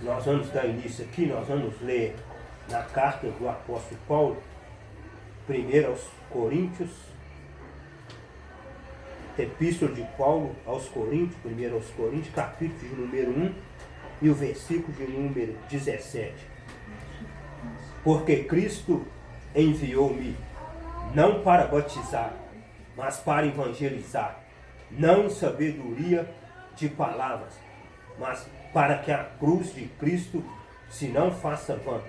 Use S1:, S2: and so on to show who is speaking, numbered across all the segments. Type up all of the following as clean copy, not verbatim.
S1: Nós vamos dar início aqui, nós vamos ler na carta do apóstolo Paulo, primeiro aos Coríntios, epístola de Paulo aos Coríntios, primeiro aos Coríntios, capítulo de número 1 e o versículo de número 17. Porque Cristo enviou-me não para batizar, mas para evangelizar, não em sabedoria de palavras, mas para que a cruz de Cristo se não faça vã.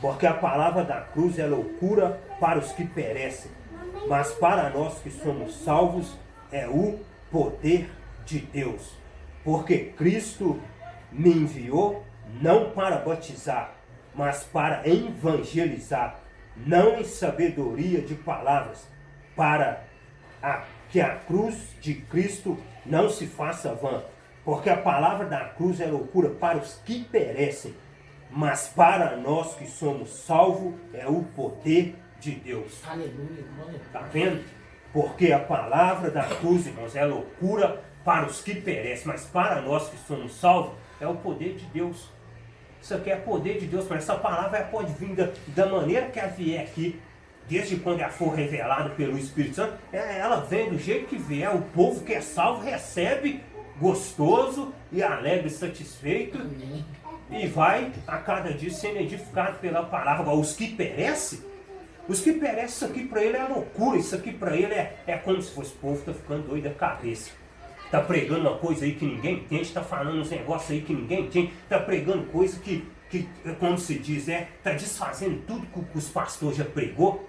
S1: Porque a palavra da cruz é loucura para os que perecem, mas para nós que somos salvos é o poder de Deus. Porque Cristo me enviou não para batizar, mas para evangelizar, não em sabedoria de palavras, para que a cruz de Cristo não se faça vã. Porque a palavra da cruz é loucura para os que perecem, mas para nós que somos salvos é o poder de Deus.
S2: Aleluia.
S1: Está vendo? Porque a palavra da cruz, irmãos, é loucura para os que perecem, mas para nós que somos salvos é o poder de Deus. Isso aqui é poder de Deus, mas essa palavra pode vir da maneira que ela vier aqui, desde quando ela for revelada pelo Espírito Santo, ela vem do jeito que vier. O povo que é salvo recebe gostoso e alegre, satisfeito.
S2: Amém.
S1: E vai a cada dia sendo edificado pela palavra. Agora, os que perecem, isso aqui para ele é loucura, isso aqui para ele é como se fosse o povo está ficando doido da cabeça. Está pregando uma coisa aí que ninguém entende, está falando uns negócios aí que ninguém entende, está pregando coisa que, como se diz, está desfazendo tudo que os pastores já pregou,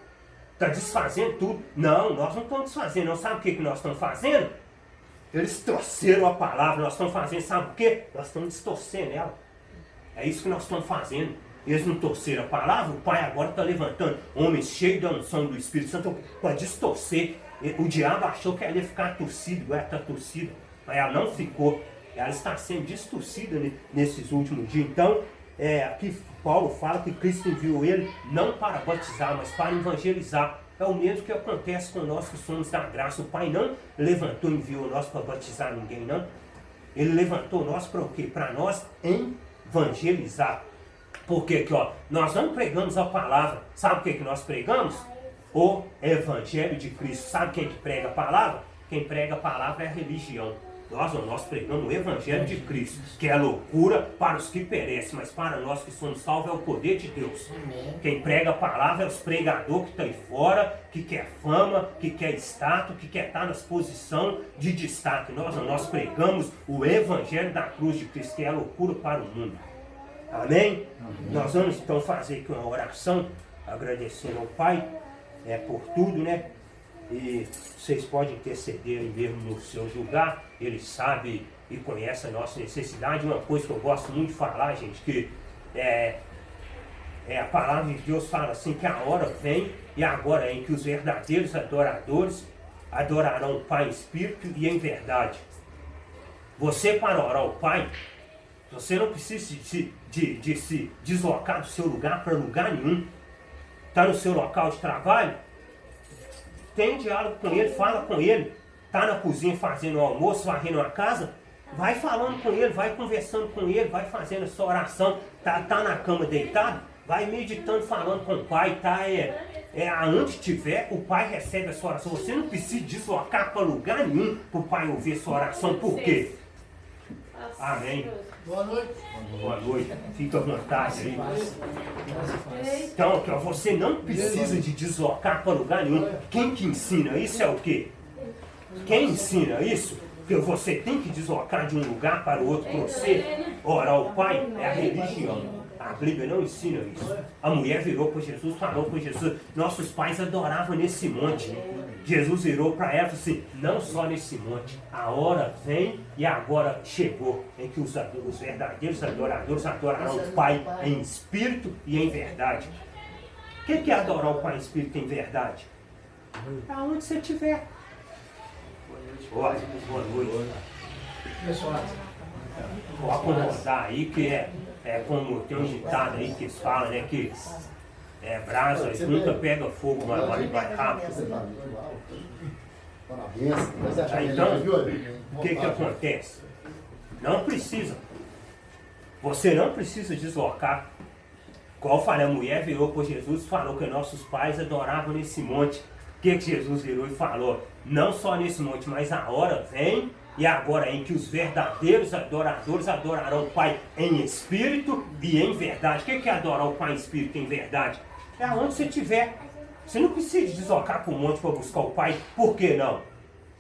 S1: está desfazendo tudo. Não, nós não estamos desfazendo, não. Sabe o que nós estamos fazendo? Eles torceram a palavra, nós estamos fazendo, sabe o que? Nós estamos distorcendo ela. É isso que nós estamos fazendo. Eles não torceram a palavra, o Pai agora está levantando homens cheios da unção do Espírito Santo para distorcer. O diabo achou que ela ia ficar torcida, igual ela está torcida, mas ela não ficou. Ela está sendo distorcida nesses últimos dias. Então, aqui Paulo fala que Cristo enviou ele não para batizar, mas para evangelizar. É o mesmo que acontece com nós que somos da graça. O Pai não levantou e enviou nós para batizar ninguém, não. Ele levantou nós para o quê? Para nós evangelizar. Porque aqui, ó, nós não pregamos a palavra. Sabe o que nós pregamos? O Evangelho de Cristo. Sabe quem que prega a palavra? Quem prega a palavra é a religião. Nós pregamos o Evangelho de Cristo, que é loucura para os que perecem, mas para nós que somos salvos é o poder de Deus.
S2: Amém.
S1: Quem prega a palavra é os pregadores que estão aí fora, que quer fama, que quer status, que quer estar nas posições de destaque. Nós pregamos o Evangelho da cruz de Cristo, que é loucura para o mundo. Amém? Amém. Nós vamos então fazer aqui uma oração, agradecendo ao Pai por tudo, né? E vocês podem interceder mesmo no seu lugar. Ele sabe e conhece a nossa necessidade. Uma coisa que eu gosto muito de falar, gente, que a palavra de Deus fala assim, que a hora vem e agora é em que os verdadeiros adoradores adorarão o Pai em espírito e em verdade. Você, para orar ao Pai, você não precisa de se deslocar do seu lugar para lugar nenhum. Está no seu local de trabalho? Tem diálogo com ele, fala com ele. Está na cozinha fazendo o almoço, varrendo a casa? Vai falando com ele, vai conversando com ele, vai fazendo a sua oração. Tá na cama deitado? Vai meditando, falando com o Pai. Aonde estiver, o Pai recebe a sua oração. Você não precisa deslocar para lugar nenhum para o Pai ouvir a sua oração. Por quê? Amém.
S2: Boa noite.
S1: Boa noite. Fica à vontade aí. Então, você não precisa de deslocar para lugar nenhum. Quem que ensina isso é o quê? Quem ensina isso? Que você tem que deslocar de um lugar para o outro para você orar ao Pai é a religião. A Bíblia não ensina isso. A mulher virou para Jesus, falou para Jesus, nossos pais adoravam nesse monte. Jesus virou para ela e falou assim, não só nesse monte, a hora vem e agora chegou, em que os verdadeiros adoradores adorarão o Pai em espírito e em verdade. O que é adorar o Pai em espírito e em verdade? Aonde você estiver. Boa noite.
S2: Pessoal,
S1: Vou acomodar aí, que como tem um ditado aí que eles falam, né, que brasa nunca pega fogo, mas vai rápido.
S3: Parabéns.
S1: Então, o que acontece? Não precisa. Você não precisa deslocar. Igual eu falei, a mulher virou para Jesus e falou que nossos pais adoravam nesse monte. O que Jesus virou e falou? Não só nesse monte, mas a hora vem e agora em que os verdadeiros adoradores adorarão o Pai em espírito e em verdade. O que é adorar o Pai em espírito e em verdade? É aonde você estiver. Você não precisa deslocar para o monte para buscar o Pai. Por que não?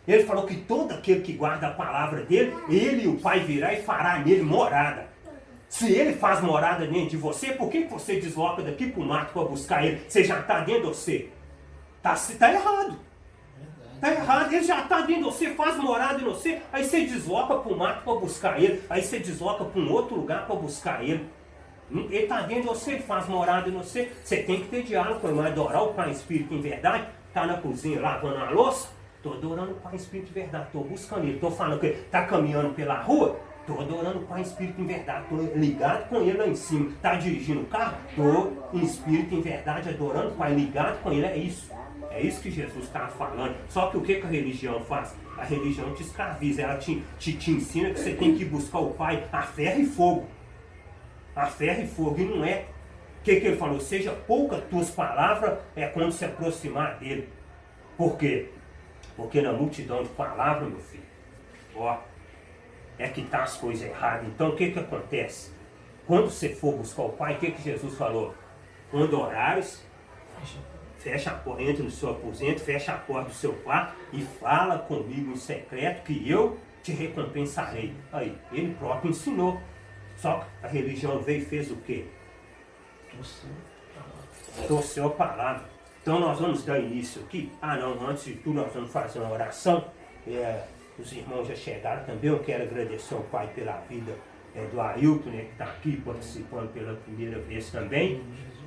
S1: Ele falou que todo aquele que guarda a palavra dele, ele e o Pai virá e fará nele morada. Se ele faz morada dentro de você, por que você desloca daqui para o mato para buscar ele? Você já está dentro de você. Está errado. Está errado. Ele já está dentro de você, faz morada em você. Aí você desloca para o mato para buscar ele. Aí você desloca para um outro lugar para buscar ele. Ele está dentro de você, faz morada em você. Você tem que ter diálogo com ele. Mas adorar o Pai Espírito em verdade. Está na cozinha lavando a louça. Estou adorando o Pai Espírito em verdade. Estou buscando ele. Estou falando que ele está caminhando pela rua. Estou adorando o Pai Espírito em verdade, estou ligado com ele lá em cima. Está dirigindo o carro? Estou em espírito em verdade, adorando o Pai, ligado com ele, é isso. É isso que Jesus está falando. Só que o que a religião faz? A religião te escraviza, ela te ensina que você tem que buscar o Pai a ferro e fogo. A ferro e fogo, e não é. O que ele falou? Seja poucas tuas palavras, é quando se aproximar dele. Por quê? Porque na multidão de palavras, meu filho, ó, é que está as coisas erradas. Então o que acontece? Quando você for buscar o Pai, o que Jesus falou? Quando orares, fecha a porta, entra no seu aposento, fecha a porta do seu quarto e fala comigo em secreto que eu te recompensarei. Aí, ele próprio ensinou. Só que a religião veio e fez o quê? Torceu a palavra. Então nós vamos dar início aqui. Antes de tudo nós vamos fazer uma oração. Os irmãos já chegaram também. Eu quero agradecer ao Pai pela vida do Ailton, né, que está aqui participando pela primeira vez também,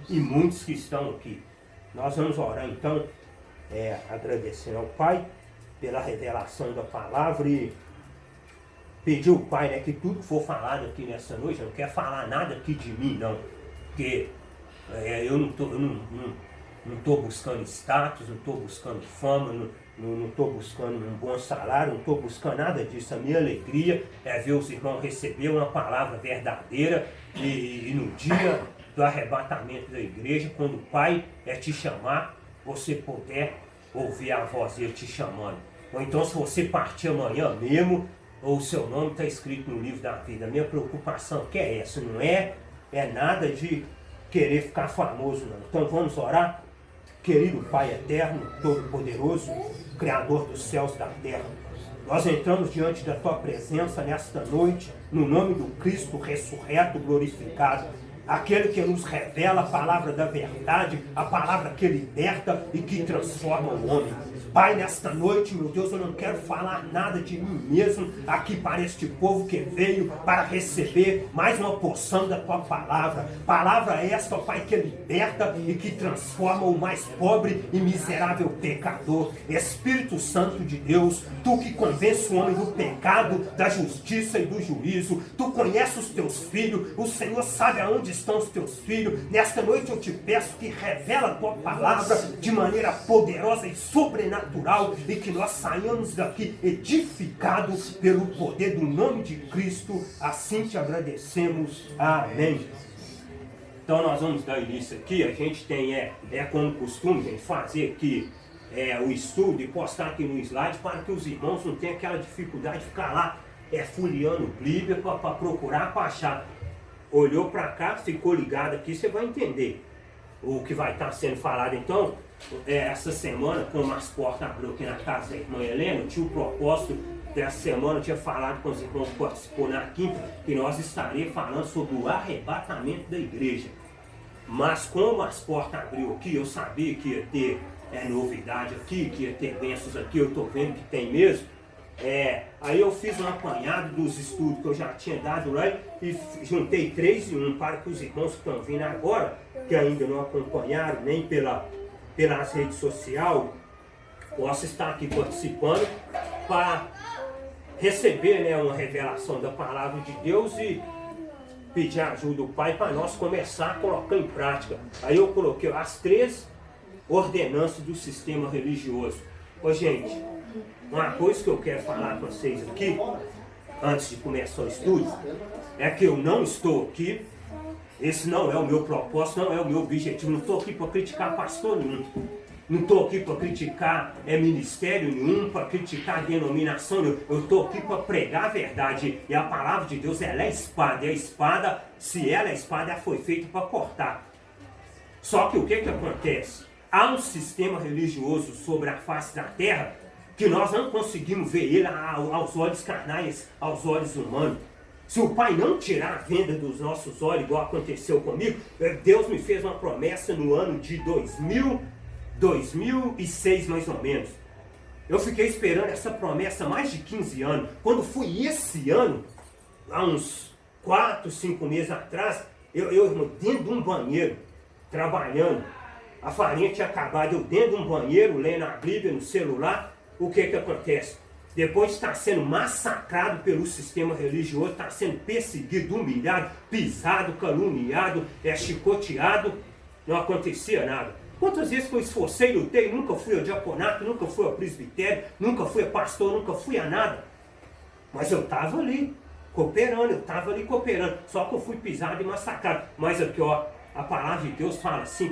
S1: e muitos que estão aqui. Nós vamos orar então, agradecendo ao Pai pela revelação da palavra e pedir ao Pai, né, que tudo que for falado aqui nessa noite, eu não quero falar nada aqui de mim não, porque eu não estou buscando status, não estou buscando fama, não estou buscando um bom salário, não estou buscando nada disso. A minha alegria é ver os irmãos receber uma palavra verdadeira e no dia do arrebatamento da igreja, quando o Pai te chamar, você puder ouvir a voz dele te chamando. Ou então se você partir amanhã mesmo, ou o seu nome está escrito no livro da vida. A minha preocupação que é essa, não é nada de querer ficar famoso não. Então vamos orar. Querido Pai eterno, todo-poderoso, Criador dos céus e da terra, nós entramos diante da Tua presença nesta noite, no nome do Cristo ressurreto, glorificado, aquele que nos revela a palavra da verdade, a palavra que liberta e que transforma o homem. Pai, nesta noite, meu Deus, eu não quero falar nada de mim mesmo aqui para este povo que veio para receber mais uma porção da Tua palavra. Palavra esta, ó Pai, que liberta e que transforma o mais pobre e miserável pecador. Espírito Santo de Deus, Tu que convence o homem do pecado, da justiça e do juízo, Tu conheces os Teus filhos, o Senhor sabe aonde estão os Teus filhos. Nesta noite eu te peço que revela a Tua palavra de maneira poderosa e sobrenatural, e que nós saiamos daqui edificados pelo poder do nome de Cristo. Assim te agradecemos. Amém. Então nós vamos dar início aqui. A gente tem como costume, gente, fazer aqui o estudo e postar aqui no slide para que os irmãos não tenham aquela dificuldade de ficar lá folheando Bíblia para procurar, para achar. Olhou para cá, ficou ligado aqui, você vai entender o que vai estar sendo falado. Então, essa semana, como as portas abriu aqui na casa da irmã Helena, eu tinha o propósito dessa semana, eu tinha falado com os irmãos que participou na quinta, que nós estaríamos falando sobre o arrebatamento da igreja. Mas como as portas abriu aqui, eu sabia que ia ter novidade aqui, que ia ter bênçãos aqui, eu estou vendo que tem mesmo. Aí eu fiz um apanhado dos estudos que eu já tinha dado lá e juntei 3 em 1 para que os irmãos que estão vindo agora, que ainda não acompanharam nem pelas redes sociais, possam estar aqui participando para receber uma revelação da palavra de Deus e pedir ajuda do Pai para nós começar a colocar em prática. Aí eu coloquei as 3 ordenanças do sistema religioso. Ô gente, uma coisa que eu quero falar para vocês aqui, antes de começar o estudo, é que eu não estou aqui. Esse não é o meu propósito, não é o meu objetivo. Não estou aqui para criticar pastor nenhum. Não estou aqui para criticar ministério nenhum, para criticar denominação nenhuma. Eu estou aqui para pregar a verdade. E a palavra de Deus, ela é espada. E a espada, se ela é espada, ela foi feita para cortar. Só que o que acontece? Há um sistema religioso sobre a face da terra que nós não conseguimos ver ele aos olhos carnais, aos olhos humanos. Se o Pai não tirar a venda dos nossos olhos, igual aconteceu comigo, Deus me fez uma promessa no ano de 2006 mais ou menos. Eu fiquei esperando essa promessa há mais de 15 anos. Quando foi esse ano, há uns 4, 5 meses atrás, eu dentro de um banheiro, trabalhando, a farinha tinha acabado, eu dentro de um banheiro, lendo a Bíblia no celular, o que acontece? Depois de estar sendo massacrado pelo sistema religioso, está sendo perseguido, humilhado, pisado, caluniado, chicoteado, não acontecia nada. Quantas vezes que eu esforcei, lutei, nunca fui ao diaconato, nunca fui ao presbitério, nunca fui a pastor, nunca fui a nada. Mas eu estava ali, cooperando, só que eu fui pisado e massacrado. Mas aqui, ó, a palavra de Deus fala assim,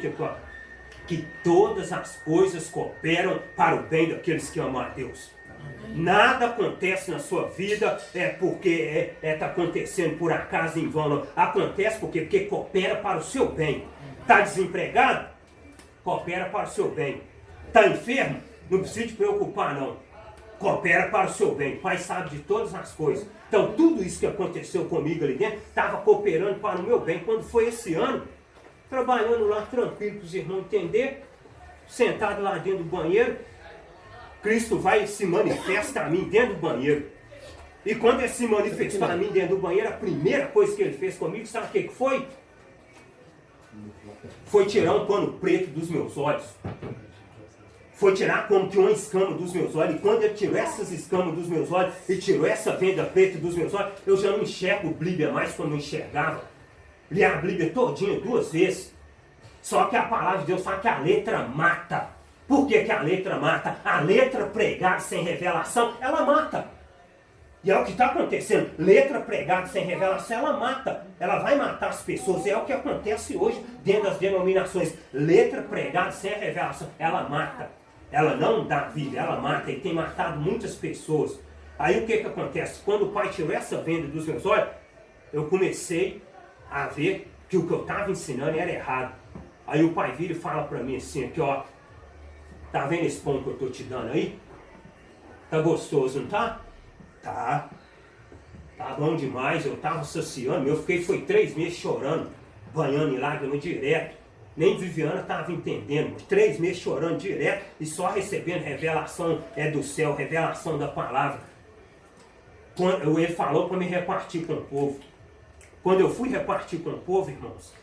S1: que todas as coisas cooperam para o bem daqueles que amam a Deus. Nada acontece na sua vida porque está acontecendo por acaso em vão. Não. Acontece porque coopera para o seu bem. Está desempregado? Coopera para o seu bem. Está enfermo? Não precisa te preocupar não. Coopera para o seu bem. O Pai sabe de todas as coisas. Então tudo isso que aconteceu comigo ali dentro estava cooperando para o meu bem. Quando foi esse ano, trabalhando lá tranquilo para os irmãos entender, sentado lá dentro do banheiro, Cristo vai e se manifesta a mim dentro do banheiro. E quando ele se manifestou a mim dentro do banheiro, a primeira coisa que ele fez comigo, sabe o que foi? Foi tirar um pano preto dos meus olhos. Foi tirar como que uma escama dos meus olhos. E quando ele tirou essas escamas dos meus olhos e tirou essa venda preta dos meus olhos, eu já não enxergo Bíblia mais como eu enxergava. Li a Bíblia todinha 2 vezes. Só que a palavra de Deus fala que a letra mata. Por que a letra mata? A letra pregada sem revelação, ela mata. E é o que está acontecendo. Letra pregada sem revelação, ela mata. Ela vai matar as pessoas. É o que acontece hoje dentro das denominações. Letra pregada sem revelação, ela mata. Ela não dá vida, ela mata. E tem matado muitas pessoas. Aí o que acontece? Quando o Pai tirou essa venda dos meus olhos, eu comecei a ver que o que eu estava ensinando era errado. Aí o Pai vira e fala para mim assim, aqui ó, tá vendo esse pão que eu estou te dando aí? Tá gostoso, não tá? Tá. Tá bom demais, eu tava saciando, eu fiquei, foi 3 meses chorando, banhando em lágrimas direto. Nem Viviana estava entendendo, 3 meses chorando direto e só recebendo revelação do céu, revelação da palavra. Quando ele falou para me repartir com o povo. Quando eu fui repartir com o povo, irmãos,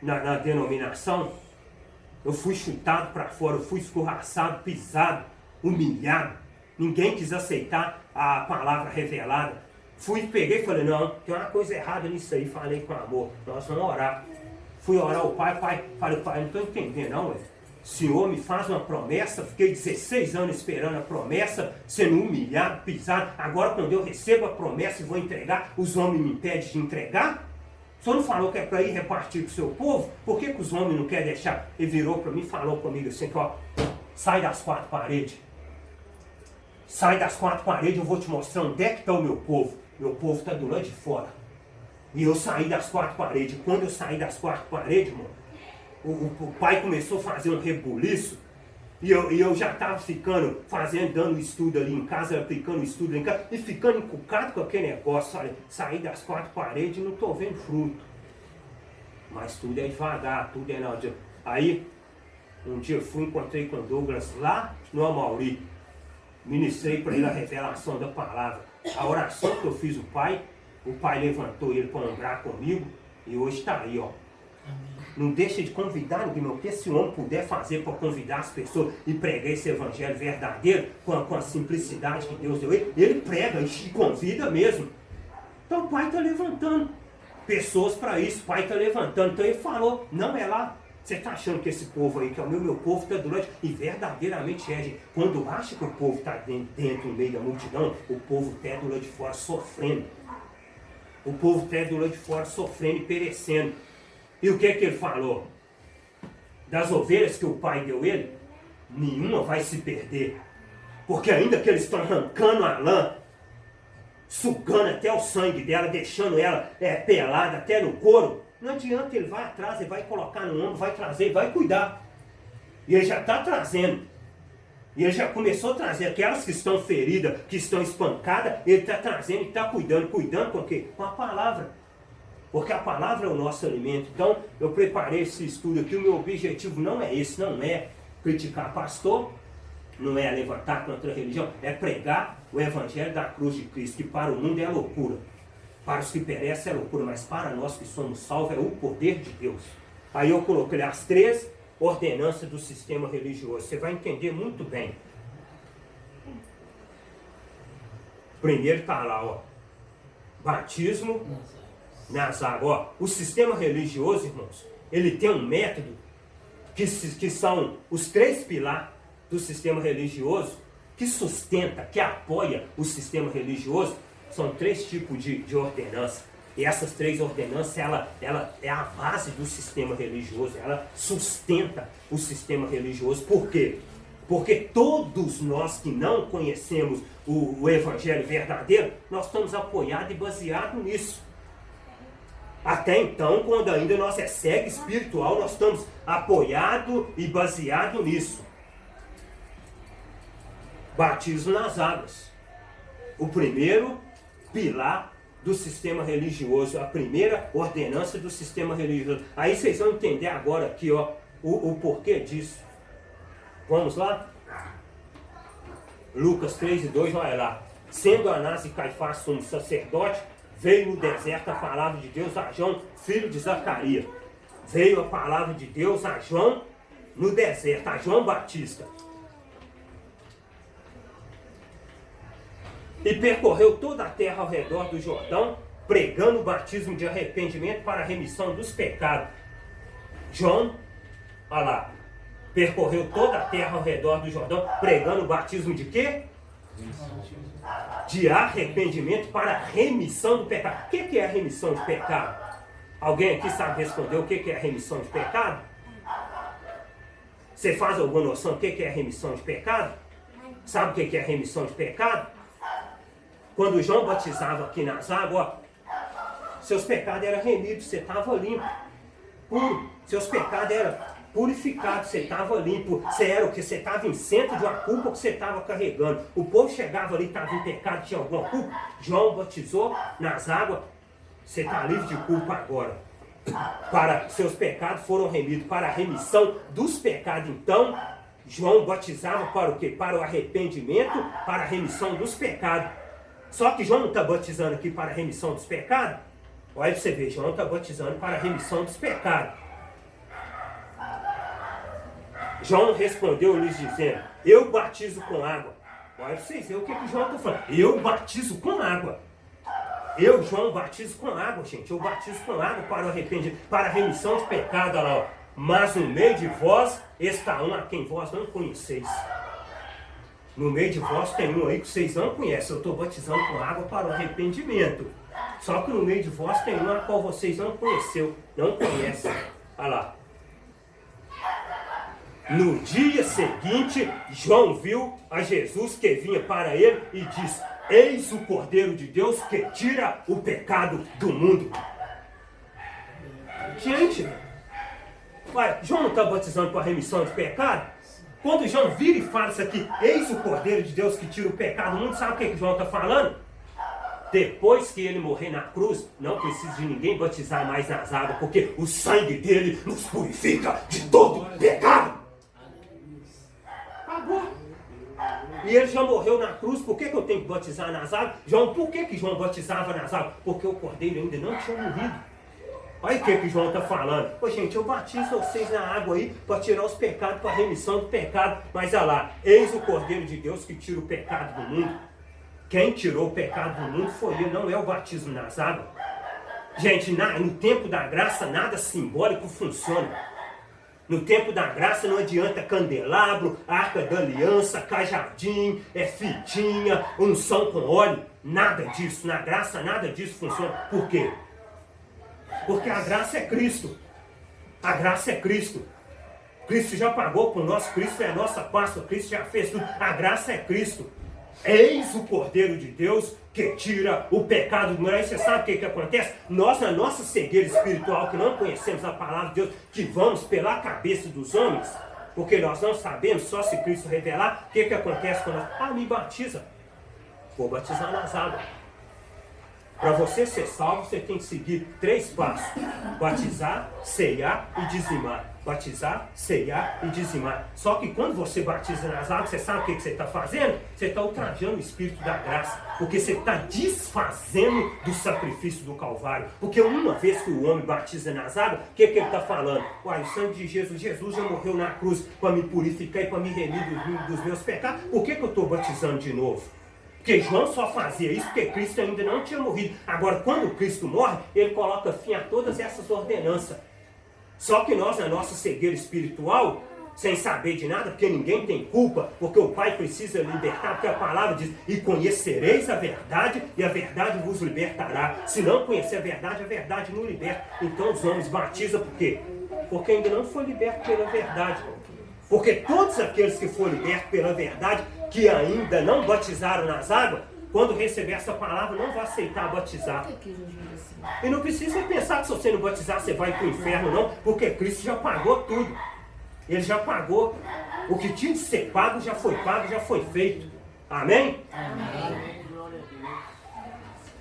S1: na denominação, eu fui chutado para fora, eu fui escorraçado, pisado, humilhado. Ninguém quis aceitar a palavra revelada. Peguei e falei, não, tem uma coisa errada nisso aí, falei com amor, nós vamos orar. Fui orar ao pai, falei, pai, não estou entendendo não, o Senhor me faz uma promessa, fiquei 16 anos esperando a promessa, sendo humilhado, pisado. Agora quando eu recebo a promessa e vou entregar, os homens me impedem de entregar? O Senhor não falou que é para ir repartir com o seu povo? Por que os homens não querem deixar? Ele virou para mim e falou comigo assim, ó, sai das 4 paredes. Sai das 4 paredes, eu vou te mostrar onde é que está o meu povo. Meu povo está do lado de fora. E eu saí das 4 paredes. Quando eu saí das 4 paredes, irmão, o pai começou a fazer um rebuliço. E eu já estava dando estudo ali em casa, aplicando estudo ali em casa, e ficando encucado com aquele negócio. Olha, saí das 4 paredes e não estou vendo fruto. Mas tudo é devagar, tudo é na... Aí, um dia eu encontrei com o Douglas lá no Amauri. Ministrei para ele a revelação da palavra. A oração que eu fiz o pai levantou ele para orar comigo e hoje está aí, ó. Não deixa de convidar ninguém, porque se o homem puder fazer para convidar as pessoas e pregar esse evangelho verdadeiro, com a simplicidade que Deus deu ele prega e convida mesmo. Então o pai está levantando pessoas para isso, o pai está levantando. Então ele falou, não é lá. Você está achando que esse povo aí, que é o meu povo, está durante... E verdadeiramente é, gente. Quando acha que o povo está dentro, no meio da multidão, o povo está do lado de fora, sofrendo. O povo até do lado de fora sofrendo e perecendo. E o que ele falou? Das ovelhas que o pai deu ele, nenhuma vai se perder. Porque ainda que eles estão arrancando a lã, sugando até o sangue dela, deixando ela pelada até no couro, não adianta, ele vai atrás, ele vai colocar no ombro, vai trazer, vai cuidar. E ele já está trazendo. E ele já começou a trazer aquelas que estão feridas, que estão espancadas, ele está trazendo e está cuidando com o quê? Com a palavra. Porque a palavra é o nosso alimento. Então, eu preparei esse estudo aqui, o meu objetivo não é esse, não é criticar pastor, não é levantar contra a religião, é pregar o evangelho da cruz de Cristo, que para o mundo é loucura. Para os que perecem é loucura, mas para nós que somos salvos é o poder de Deus. Aí eu coloquei as 3 ordenanças do sistema religioso. Você vai entender muito bem. Primeiro está lá, ó, batismo nas águas. Ó, o sistema religioso, irmãos, ele tem um método que são os 3 pilares do sistema religioso, que sustenta, que apoia o sistema religioso. São 3 tipos de ordenança. E essas 3 ordenanças, ela é a base do sistema religioso, ela sustenta o sistema religioso. Por quê? Porque todos nós que não conhecemos o evangelho verdadeiro, nós estamos apoiados e baseados nisso. Até então, quando ainda nós é cego espiritual, nós estamos apoiados e baseados nisso. Batismo nas águas. O primeiro pilar do sistema religioso, a primeira ordenança do sistema religioso. Aí vocês vão entender agora aqui, ó, o porquê disso. Vamos lá? Lucas 3:2, olha lá. Sendo Anás e Caifás sumo sacerdote, veio no deserto a palavra de Deus a João, filho de Zacarias. Veio a palavra de Deus a João no deserto, a João Batista. E percorreu toda a terra ao redor do Jordão, pregando o batismo de arrependimento para a remissão dos pecados. João, olha lá, percorreu toda a terra ao redor do Jordão, pregando o batismo de quê? De arrependimento para a remissão do pecado. O que é a remissão de pecado? Alguém aqui sabe responder o que é a remissão de pecado? Você faz alguma noção do que é a remissão de pecado? Sabe o que é a remissão de pecado? Quando João batizava aqui nas águas, ó, seus pecados eram remidos, você estava limpo, puro. Seus pecados eram purificados, você estava limpo. Você era o que? Você estava isento de uma culpa que você estava carregando. O povo chegava ali, estava em pecado, tinha alguma culpa. João batizou nas águas, você está livre de culpa agora. Para seus pecados foram remidos, para a remissão dos pecados. Então, João batizava para o quê? Para o arrependimento, para a remissão dos pecados. Só que João não está batizando aqui para a remissão dos pecados. Olha para você ver, João está batizando para a remissão dos pecados. João respondeu lhes dizendo, eu batizo com água. Olha para vocês verem o que João está falando. Eu batizo com água. Eu, João, batizo com água, gente. Eu batizo com água para o arrependimento, para a remissão de pecado. Olha lá, ó. Mas no meio de vós está um a quem vós não conheceis. No meio de vós tem um aí que vocês não conhecem. Eu estou batizando com água para o arrependimento. Só que no meio de vós tem um a qual vocês não conhecem. Olha lá. No dia seguinte, João viu a Jesus que vinha para ele e disse, eis o Cordeiro de Deus que tira o pecado do mundo. Gente, João não está batizando para a remissão de pecado? Quando João vira e fala isso aqui, eis o Cordeiro de Deus que tira o pecado do mundo, sabe o que João está falando? Depois que ele morrer na cruz, não precisa de ninguém batizar mais nas águas, porque o sangue dele nos purifica de todo pecado. Acabou. E ele já morreu na cruz, por que eu tenho que batizar nas águas? João, por que João batizava nas águas? Porque o Cordeiro ainda não tinha morrido. Olha o que João está falando. Ô gente, eu batizo vocês na água aí para tirar os pecados, para a remissão do pecado. Mas olha lá, eis o Cordeiro de Deus que tira o pecado do mundo. Quem tirou o pecado do mundo foi ele, não é o batismo nas águas. Gente, no tempo da graça nada simbólico funciona. No tempo da graça não adianta candelabro, arca da aliança, cajadinho, fitinha, unção com óleo. Nada disso, na graça nada disso funciona. Por quê? Porque a graça é Cristo. A graça é Cristo. Cristo já pagou por nós, Cristo é a nossa Páscoa, Cristo já fez tudo. A graça é Cristo. Eis o Cordeiro de Deus que tira o pecado do mundo. Aí você sabe o que acontece? Nós, na nossa cegueira espiritual, que não conhecemos a palavra de Deus, que vamos pela cabeça dos homens, porque nós não sabemos, só se Cristo revelar, o que acontece quando nós... me batiza. Vou batizar nas águas. Para você ser salvo, você tem que seguir 3 passos. Batizar, ceiar e dizimar. Batizar, ceiar e dizimar. Só que quando você batiza nas águas, você sabe o que você está fazendo? Você está ultrajando o Espírito da graça. Porque você está desfazendo do sacrifício do Calvário. Porque uma vez que o homem batiza nas águas, o que ele está falando? Uai, o sangue de Jesus, Jesus já morreu na cruz para me purificar e para me remir dos meus pecados. Por que eu estou batizando de novo? Porque João só fazia isso porque Cristo ainda não tinha morrido. Agora, quando Cristo morre, ele coloca fim a todas essas ordenanças. Só que nós, na nossa cegueira espiritual, sem saber de nada, porque ninguém tem culpa, porque o Pai precisa libertar, porque a palavra diz, e conhecereis a verdade, e a verdade vos libertará. Se não conhecer a verdade não liberta. Então os homens batizam por quê? Porque ainda não foi liberto pela verdade. Porque todos aqueles que foram libertos pela verdade, que ainda não batizaram nas águas, quando receber essa palavra, não vai aceitar batizar. E não precisa pensar que se você não batizar, você vai para o inferno, não, porque Cristo já pagou tudo. Ele já pagou. O que tinha de ser pago, já foi feito. Amém?
S2: Amém.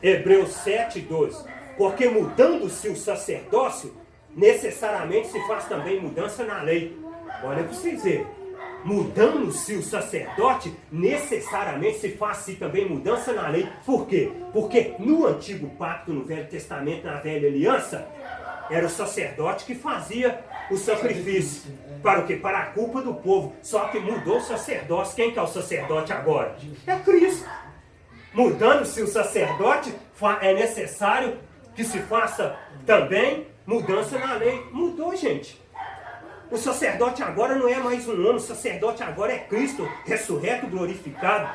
S1: Hebreus 7:12. Porque mudando-se o sacerdócio, necessariamente se faz também mudança na lei. Olha para vocês verem. Mudando-se o sacerdote, necessariamente se faz-se também mudança na lei. Por quê? Porque no Antigo Pacto, no Velho Testamento, na Velha Aliança, era o sacerdote que fazia o sacrifício. Para o quê? Para a culpa do povo. Só que mudou o sacerdócio. Quem que é o sacerdote agora? É Cristo. Mudando-se o sacerdote, é necessário que se faça também mudança na lei. Mudou, gente. O sacerdote agora não é mais um homem, o sacerdote agora é Cristo, ressurreto, glorificado.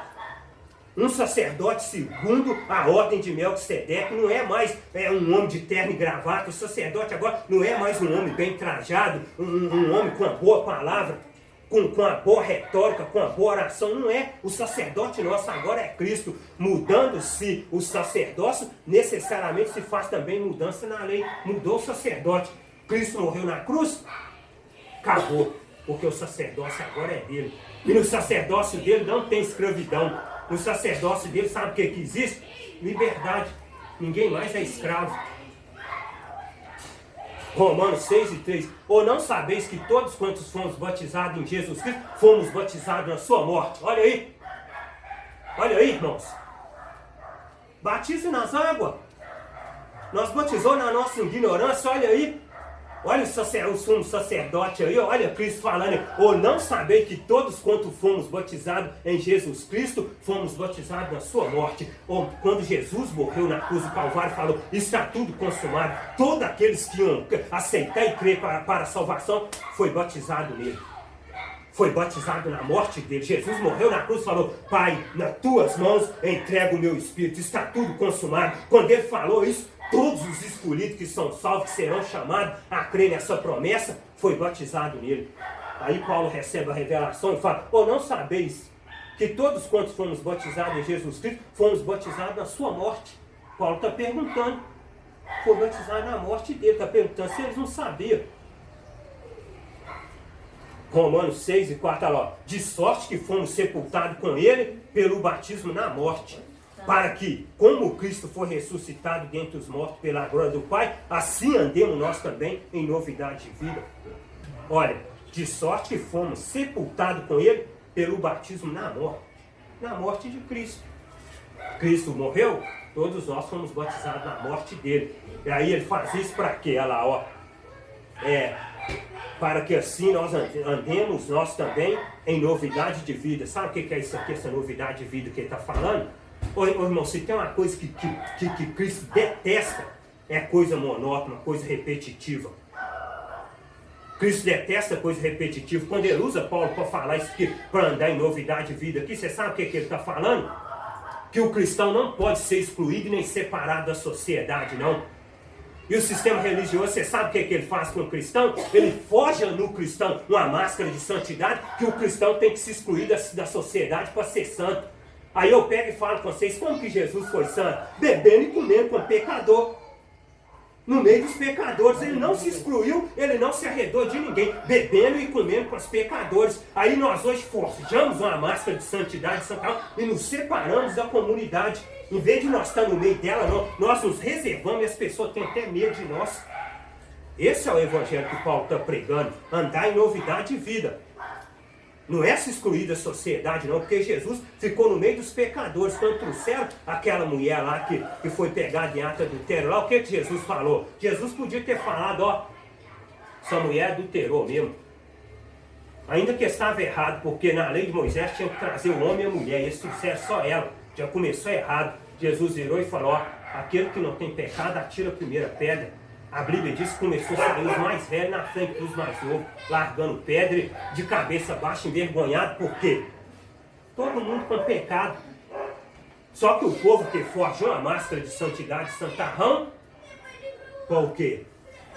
S1: Um sacerdote segundo a ordem de Melquisedeque, não é mais um homem de terno e gravata. O sacerdote agora não é mais um homem bem trajado, um homem com a boa palavra, com a boa retórica, com a boa oração. Não é. O sacerdote nosso agora é Cristo. Mudando-se o sacerdócio, necessariamente se faz também mudança na lei. Mudou o sacerdote. Cristo morreu na cruz. Acabou, porque o sacerdócio agora é dele. E no sacerdócio dele não tem escravidão. No sacerdócio dele, sabe o que existe? Liberdade. Ninguém mais é escravo. Romanos 6:3. Ou não sabeis que todos quantos fomos batizados em Jesus Cristo, fomos batizados na sua morte. Olha aí. Olha aí, irmãos. Batize nas águas. Nós batizou na nossa ignorância, olha aí. Olha o sumo sacerdote aí, olha Cristo falando, ou não saber que todos quanto fomos batizados em Jesus Cristo, fomos batizados na sua morte. Ou quando Jesus morreu na cruz do Calvário, falou, está tudo consumado. Todos aqueles que iam aceitar e crer para a salvação, foi batizado nele. Foi batizado na morte dele. Jesus morreu na cruz e falou, Pai, nas tuas mãos entrego o meu espírito, está tudo consumado. Quando ele falou isso, todos os escolhidos que são salvos, que serão chamados a crer nessa promessa, foi batizado nele. Aí Paulo recebe a revelação e fala, não sabeis que todos quantos fomos batizados em Jesus Cristo, fomos batizados na sua morte. Paulo está perguntando, foi batizado na morte dele, está perguntando se eles não sabiam. Romanos 6:4, olha lá, de sorte que fomos sepultados com ele pelo batismo na morte, para que, como Cristo foi ressuscitado dentre os mortos pela glória do Pai, assim andemos nós também em novidade de vida. Olha, de sorte que fomos sepultados com ele pelo batismo na morte de Cristo. Cristo morreu, todos nós fomos batizados na morte dele. E aí ele faz isso para quê? Olha lá, ó. Para que assim nós andemos nós também em novidade de vida. Sabe o que é isso aqui, essa novidade de vida que ele está falando? Ô irmão, se tem uma coisa que Cristo detesta, é coisa monótona, coisa repetitiva. Cristo detesta coisa repetitiva. Quando ele usa Paulo para falar isso aqui, para andar em novidade de vida aqui, você sabe o que ele está falando? que o cristão não pode ser excluído nem separado da sociedade, não. E o sistema religioso, você sabe o que ele faz com o cristão? Ele forja no cristão uma máscara de santidade que o cristão tem que se excluir da sociedade para ser santo. Aí eu pego e falo com vocês, como que Jesus foi santo? Bebendo e comendo com pecador. No meio dos pecadores, ele não se excluiu, ele não se arredou de ninguém, bebendo e comendo com os pecadores. Aí nós hoje forjamos uma máscara de santidade e nos separamos da comunidade. Em vez de nós estar no meio dela, nós nos reservamos e as pessoas têm até medo de nós. Esse é o evangelho que Paulo está pregando, andar em novidade de vida. Não é se excluir da sociedade, não, porque Jesus ficou no meio dos pecadores. Quando trouxeram aquela mulher lá que foi pegada em ato de adultério lá, o que Jesus falou? Jesus podia ter falado, ó, essa mulher adulterou mesmo. Ainda que estava errado, porque na lei de Moisés tinha que trazer o homem e a mulher, e esse trouxeram só ela. Já começou errado. Jesus virou e falou, ó, aquele que não tem pecado, atira a primeira pedra. A Bíblia diz que começou a sair os mais velhos na frente dos mais novos, largando pedra, de cabeça baixa, envergonhado. Por quê? Todo mundo com pecado. Só que o povo que forjou a máscara de santidade, santarrão, para o quê?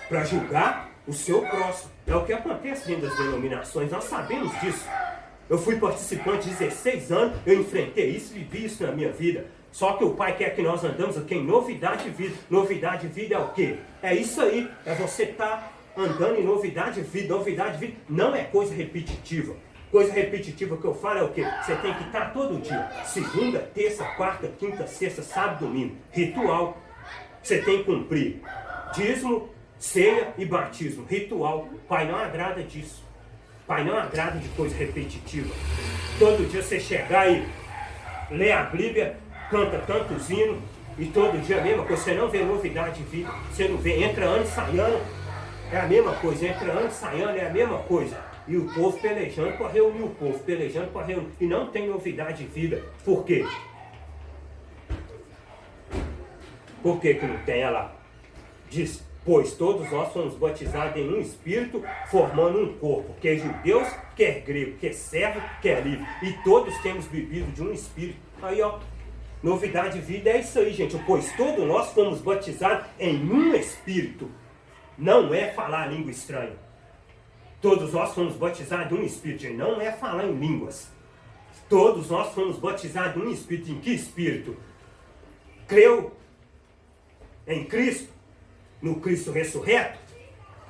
S1: Para julgar o seu próximo. É o que acontece dentro das denominações, nós sabemos disso. Eu fui participante de 16 anos, eu enfrentei isso, vivi isso na minha vida. Só que o Pai quer que nós andamos aqui em novidade de vida. Novidade de vida é o quê? É isso aí, é você estar andando em novidade de vida. Novidade de vida não é coisa repetitiva. Coisa repetitiva que eu falo é o quê? Você tem que estar todo dia. Segunda, terça, quarta, quinta, sexta, sábado, domingo. Ritual. Você tem que cumprir. Dízimo, ceia e batismo. Ritual. O Pai não agrada disso. O Pai não agrada de coisa repetitiva. Todo dia você chegar e ler a Bíblia, canta tantos hinos, e todo dia a mesma coisa. Você não vê novidade de vida. Você não vê. Entra ano e sai ano. É a mesma coisa. Entra ano e sai ano. É a mesma coisa. E o povo pelejando para reunir o povo. Pelejando para reunir. E não tem novidade de vida. Por quê? Por que que não tem? Ela diz, pois todos nós somos batizados em um espírito, formando um corpo. Quer judeus, quer grego, quer servo, quer livre. E todos temos bebido de um espírito. Aí, ó. Novidade de vida é isso aí, gente. Pois todos nós fomos batizados em um espírito. Não é falar língua estranha. Todos nós fomos batizados em um espírito. Gente. Não é falar em línguas. Todos nós fomos batizados em um espírito. Em que espírito? Creu em Cristo, no Cristo ressurreto,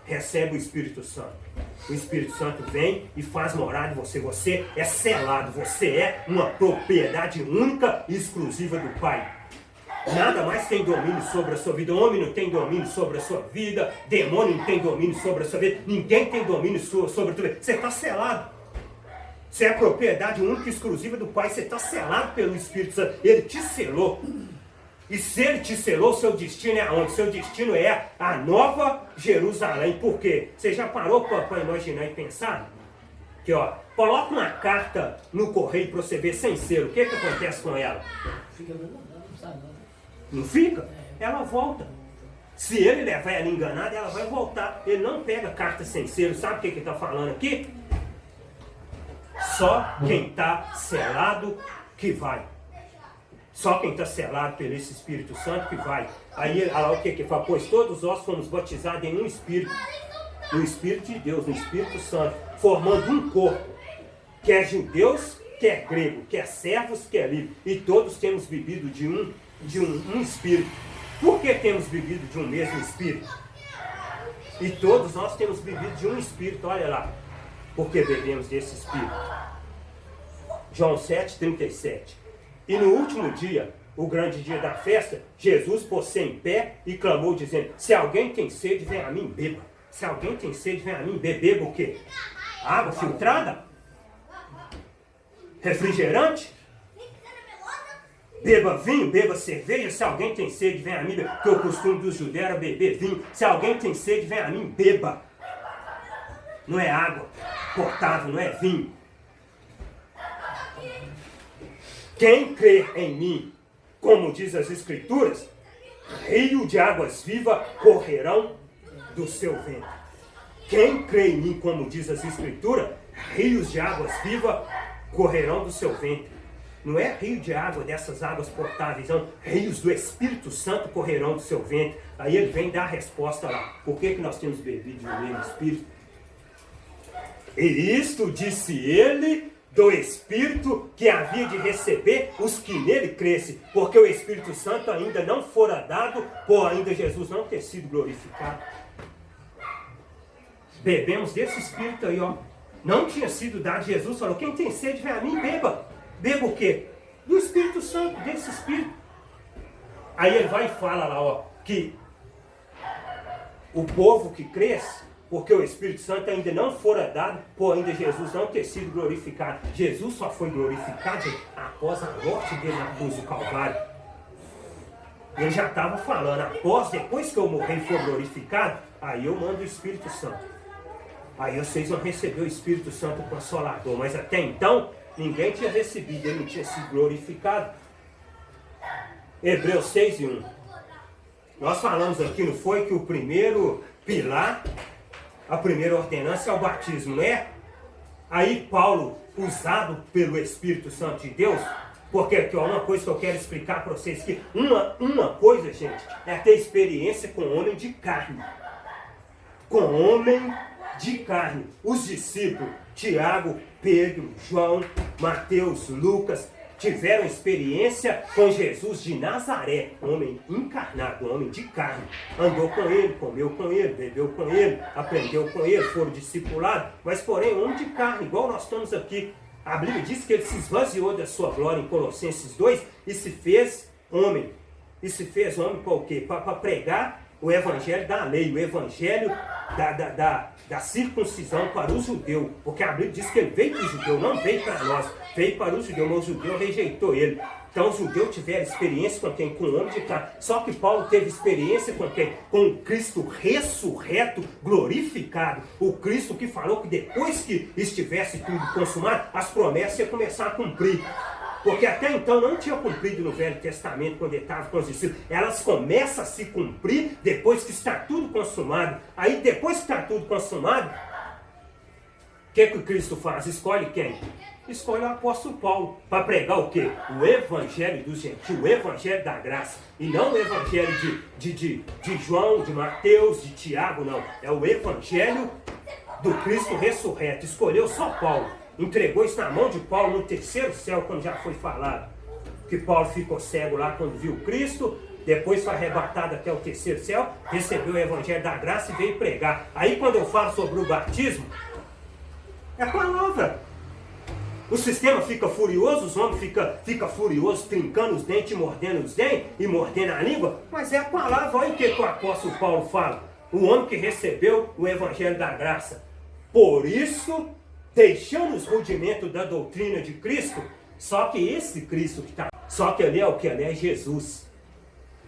S1: recebe o Espírito Santo. O Espírito Santo vem e faz morar em você. Você é selado, você é uma propriedade única e exclusiva do Pai. Nada mais tem domínio sobre a sua vida. O homem não tem domínio sobre a sua vida. Demônio não tem domínio sobre a sua vida. Ninguém tem domínio sobre a tua vida. Você está selado. Você é propriedade única e exclusiva do Pai. Você está selado pelo Espírito Santo. Ele te selou. E se ele te selou, seu destino é aonde? Seu destino é a Nova Jerusalém. Por quê? Você já parou para imaginar e pensar? Que ó, coloca uma carta no correio para você ver sem selo. O que acontece com ela?
S2: Fica não sabe nada.
S1: Não fica? Ela volta. Se ele levar ela enganada, ela vai voltar. Ele não pega carta sem selo. Sabe o que ele está falando aqui? Só quem está selado que vai. Só quem está selado pelo esse Espírito Santo que vai. Aí olha lá o que fala, pois todos nós fomos batizados em um Espírito. No Espírito de Deus, no Espírito Santo, formando um corpo. Quer judeus, quer grego, quer servos, quer livre. E todos temos bebido de um Espírito. Por que temos bebido de um mesmo Espírito? E todos nós temos bebido de um Espírito, olha lá. Porque bebemos desse Espírito. João 7:37. E no último dia, o grande dia da festa, Jesus pôs-se em pé e clamou dizendo, se alguém tem sede, vem a mim, beba. Se alguém tem sede, vem a mim, beba o quê? Água filtrada? Refrigerante? Beba vinho, beba cerveja. Se alguém tem sede, vem a mim, beba. Porque o costume dos judeus era beber vinho. Se alguém tem sede, vem a mim, beba. Não é água potável, não é vinho. Quem crê em mim, como diz as Escrituras, rio de águas vivas correrão do seu ventre. Quem crê em mim, como diz as Escrituras, rios de águas vivas correrão do seu ventre. Não é rio de água, dessas águas potáveis, não. Rios do Espírito Santo correrão do seu ventre. Aí ele vem dar a resposta lá. Por que nós temos bebido do mesmo Espírito? E isto disse ele do Espírito que havia de receber os que nele crescem, porque o Espírito Santo ainda não fora dado, por ainda Jesus não ter sido glorificado. Bebemos desse Espírito aí, ó. Não tinha sido dado. Jesus falou, quem tem sede, vem a mim, beba. Beba o quê? Do Espírito Santo, desse Espírito. Aí ele vai e fala lá, ó, que o povo que cresce, porque o Espírito Santo ainda não fora dado, por ainda Jesus não ter sido glorificado. Jesus só foi glorificado após a morte dele na cruz do Calvário. Ele já estava falando, depois que eu morrer e for glorificado, aí eu mando o Espírito Santo. Aí vocês vão receber o Espírito Santo Consolador. Mas até então, ninguém tinha recebido, ele não tinha sido glorificado. Hebreus 6:1. Nós falamos aqui, não foi, que o primeiro pilar, a primeira ordenança é o batismo, não é? Aí Paulo, usado pelo Espírito Santo de Deus, porque aqui, ó, uma coisa que eu quero explicar para vocês, que uma coisa, gente, é ter experiência com homem de carne. Com homem de carne. Os discípulos, Tiago, Pedro, João, Mateus, Lucas, tiveram experiência com Jesus de Nazaré, homem encarnado, homem de carne. Andou com ele, comeu com ele, bebeu com ele, aprendeu com ele, foram discipulados, mas porém homem de carne, igual nós estamos aqui. A Bíblia diz que ele se esvaziou da sua glória em Colossenses 2 e se fez homem. E se fez homem para o quê? Para pregar o evangelho da lei, o evangelho da circuncisão para o judeu. Porque a Bíblia diz que ele veio para o judeu, não veio para nós. Veio para o judeu, mas o judeu rejeitou ele. Então os judeus tiveram experiência com quem? Com o homem de carne. Só que Paulo teve experiência com quem? Com o Cristo ressurreto, glorificado. O Cristo que falou que depois que estivesse tudo consumado, as promessas iam começar a cumprir. Porque até então não tinha cumprido no Velho Testamento, quando ele estava com os discípulos. Elas começam a se cumprir depois que está tudo consumado. Aí depois que está tudo consumado, o que o Cristo faz? Escolhe quem? Escolhe o apóstolo Paulo para pregar o quê? O evangelho dos gentios, o evangelho da graça. E não o evangelho de João, de Mateus, de Tiago, não. É o evangelho do Cristo ressurreto. Escolheu só Paulo. Entregou isso na mão de Paulo no terceiro céu, como já foi falado. Que Paulo ficou cego lá quando viu Cristo, depois foi arrebatado até o terceiro céu, recebeu o evangelho da graça e veio pregar. Aí quando eu falo sobre o batismo, é a palavra. O sistema fica furioso, os homens ficam furiosos, trincando os dentes, mordendo os dentes e mordendo a língua, mas é a palavra. Olha o que o apóstolo Paulo fala. O homem que recebeu o evangelho da graça. Por isso, deixando os rudimentos da doutrina de Cristo, só que esse Cristo que está, só que ali é o que? Ali é Jesus.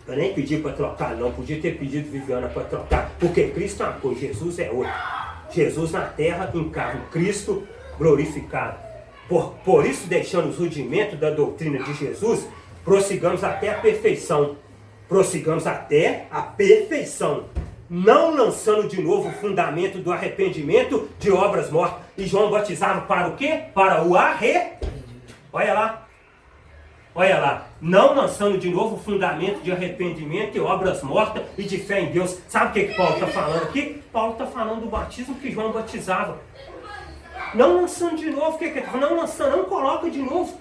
S1: Eu nem pedi para trocar, não. Podia ter pedido Viviana para trocar, porque Cristo é uma coisa, Jesus é outra. Jesus na terra encarna Cristo glorificado. Por isso, deixando os rudimentos da doutrina de Jesus, prossigamos até a perfeição. Prossigamos até a perfeição. Não lançando de novo o fundamento do arrependimento de obras mortas. E João batizava para o quê? Para o Olha lá. Olha lá. Não lançando de novo o fundamento de arrependimento e obras mortas e de fé em Deus. Sabe o que Paulo está falando aqui? Paulo está falando do batismo que João batizava. Não lançando de novo. O que ele está falando? Não lançando, não coloca de novo.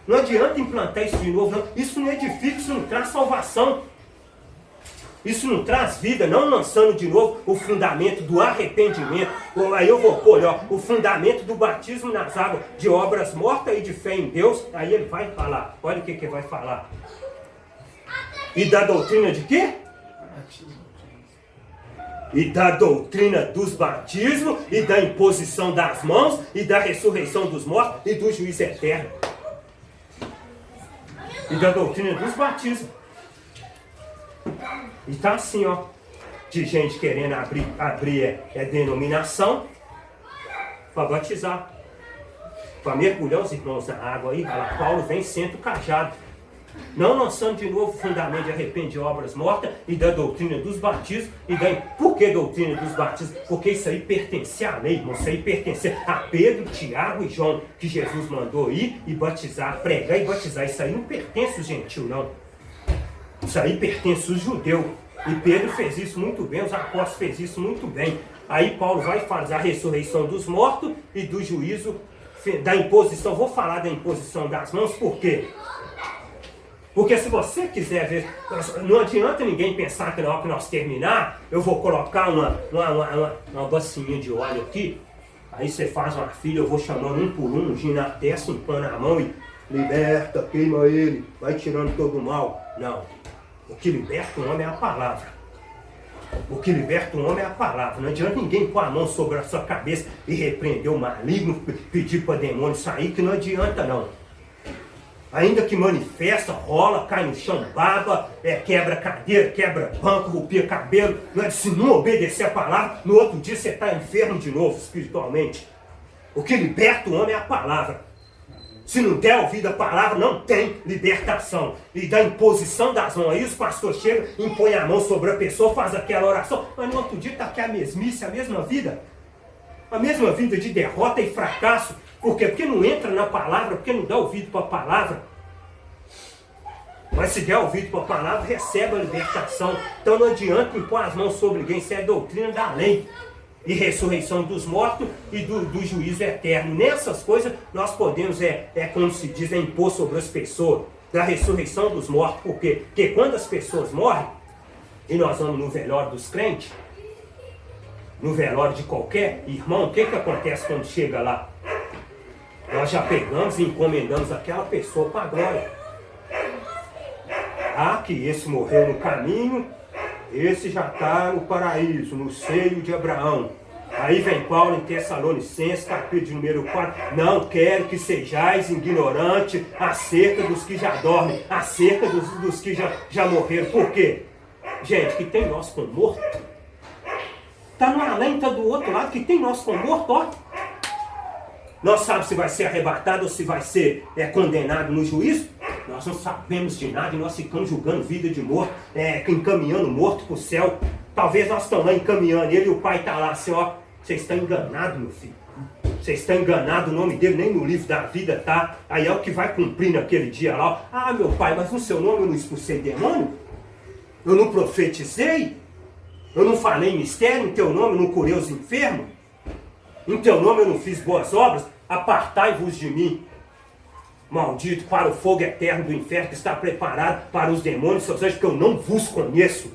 S1: Não adianta implantar isso de novo. Não. Isso não edifica, isso não traz salvação. Isso não traz vida, não lançando de novo o fundamento do arrependimento. Aí eu vou pôr, ó, o fundamento do batismo nas águas, de obras mortas e de fé em Deus. Aí ele vai falar, olha o que ele vai falar. E da doutrina de quê? E da doutrina dos batismos, e da imposição das mãos, e da ressurreição dos mortos, e do juízo eterno. E da doutrina dos batismos. E tá assim, ó, de gente querendo abrir denominação para batizar, para mergulhar os irmãos na água aí. Olha lá, Paulo vem, senta o cajado. Não lançando de novo o fundamento de arrependimento de obras mortas e da doutrina dos batismos. Por que doutrina dos batismos? Porque isso aí pertencia à lei, irmão. Isso aí pertencia a Pedro, Tiago e João, que Jesus mandou ir e batizar, pregar e batizar. Isso aí não pertence aos gentios, não. Isso aí pertence aos judeus. E Pedro fez isso muito bem, os apóstolos fez isso muito bem. Aí Paulo vai fazer a ressurreição dos mortos e do juízo da imposição. Vou falar da imposição das mãos, por quê? Porque se você quiser ver, não adianta ninguém pensar que na hora que nós terminar, eu vou colocar uma bacinha de óleo aqui, aí você faz uma filha, eu vou chamando um por um, ungindo na testa, um pano na mão e liberta, queima ele, vai tirando todo o mal. Não. O que liberta o homem é a palavra. O que liberta o homem é a palavra. Não adianta ninguém pôr a mão sobre a sua cabeça e repreender o maligno, pedir para demônio sair, que não adianta não. Ainda que manifesta, rola, cai no chão, baba, quebra cadeira, quebra banco, rupia cabelo, se não obedecer a palavra, no outro dia você está enfermo de novo espiritualmente. O que liberta o homem é a palavra. Se não der ouvido a palavra, não tem libertação. E da imposição das mãos, aí os pastores chegam, impõem a mão sobre a pessoa, faz aquela oração, mas no outro dia está aqui a mesmice, a mesma vida. A mesma vida de derrota e fracasso. Por quê? Porque não entra na palavra, porque não dá ouvido para a palavra. Mas se der ouvido para a palavra, recebe a libertação. Então não adianta impor as mãos sobre ninguém, isso é doutrina da lei. E ressurreição dos mortos e do juízo eterno. Nessas coisas nós podemos, como se diz, impor sobre as pessoas. Da ressurreição dos mortos. Por quê? Porque quando as pessoas morrem, e nós vamos no velório dos crentes, no velório de qualquer irmão, o que acontece quando chega lá? Nós já pegamos e encomendamos aquela pessoa para a glória. Ah, que esse morreu no caminho, esse já está no paraíso, no seio de Abraão. Aí vem Paulo em Tessalonicenses, capítulo de número 4. Não quero que sejais ignorantes acerca dos que já dormem, acerca dos que já morreram. Por quê? Gente, que tem nós com morto. Está no além, está do outro lado, que tem nós com morto, ó. Nós sabemos se vai ser arrebatado ou se vai ser condenado no juízo. Nós não sabemos de nada e nós ficamos julgando vida de morto, encaminhando morto para o céu. Talvez nós estamos lá encaminhando ele e o pai está lá assim, ó. Você está enganado, meu filho. Você está enganado, o nome dele nem no livro da vida tá. Aí é o que vai cumprir naquele dia lá. Ó. Ah, meu pai, mas no seu nome eu não expulsei demônio? Eu não profetizei? Eu não falei mistério? Em teu nome eu não curei os enfermos? Em teu nome eu não fiz boas obras? Apartai-vos de mim, maldito, para o fogo eterno do inferno que está preparado para os demônios, seus anjos, que eu não vos conheço.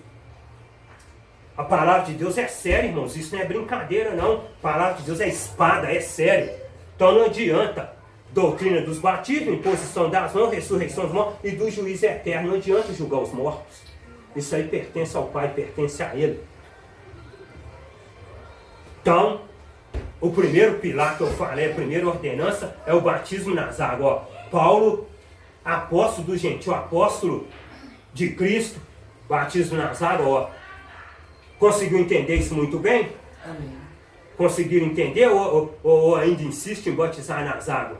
S1: A palavra de Deus é séria, irmãos, isso não é brincadeira não. A palavra de Deus é espada, é sério. Então não adianta. Doutrina dos batismos, imposição das mãos, ressurreição dos mortos e do juízo eterno. Não adianta julgar os mortos. Isso aí pertence ao Pai, pertence a Ele. Então, o primeiro pilar que eu falei, a primeira ordenança, é o batismo nas águas. Ó, Paulo, apóstolo do gentil, apóstolo de Cristo, batismo nas águas. Ó. Conseguiu entender isso muito bem?
S2: Amém.
S1: Conseguiram entender ou ainda insiste em batizar nas águas?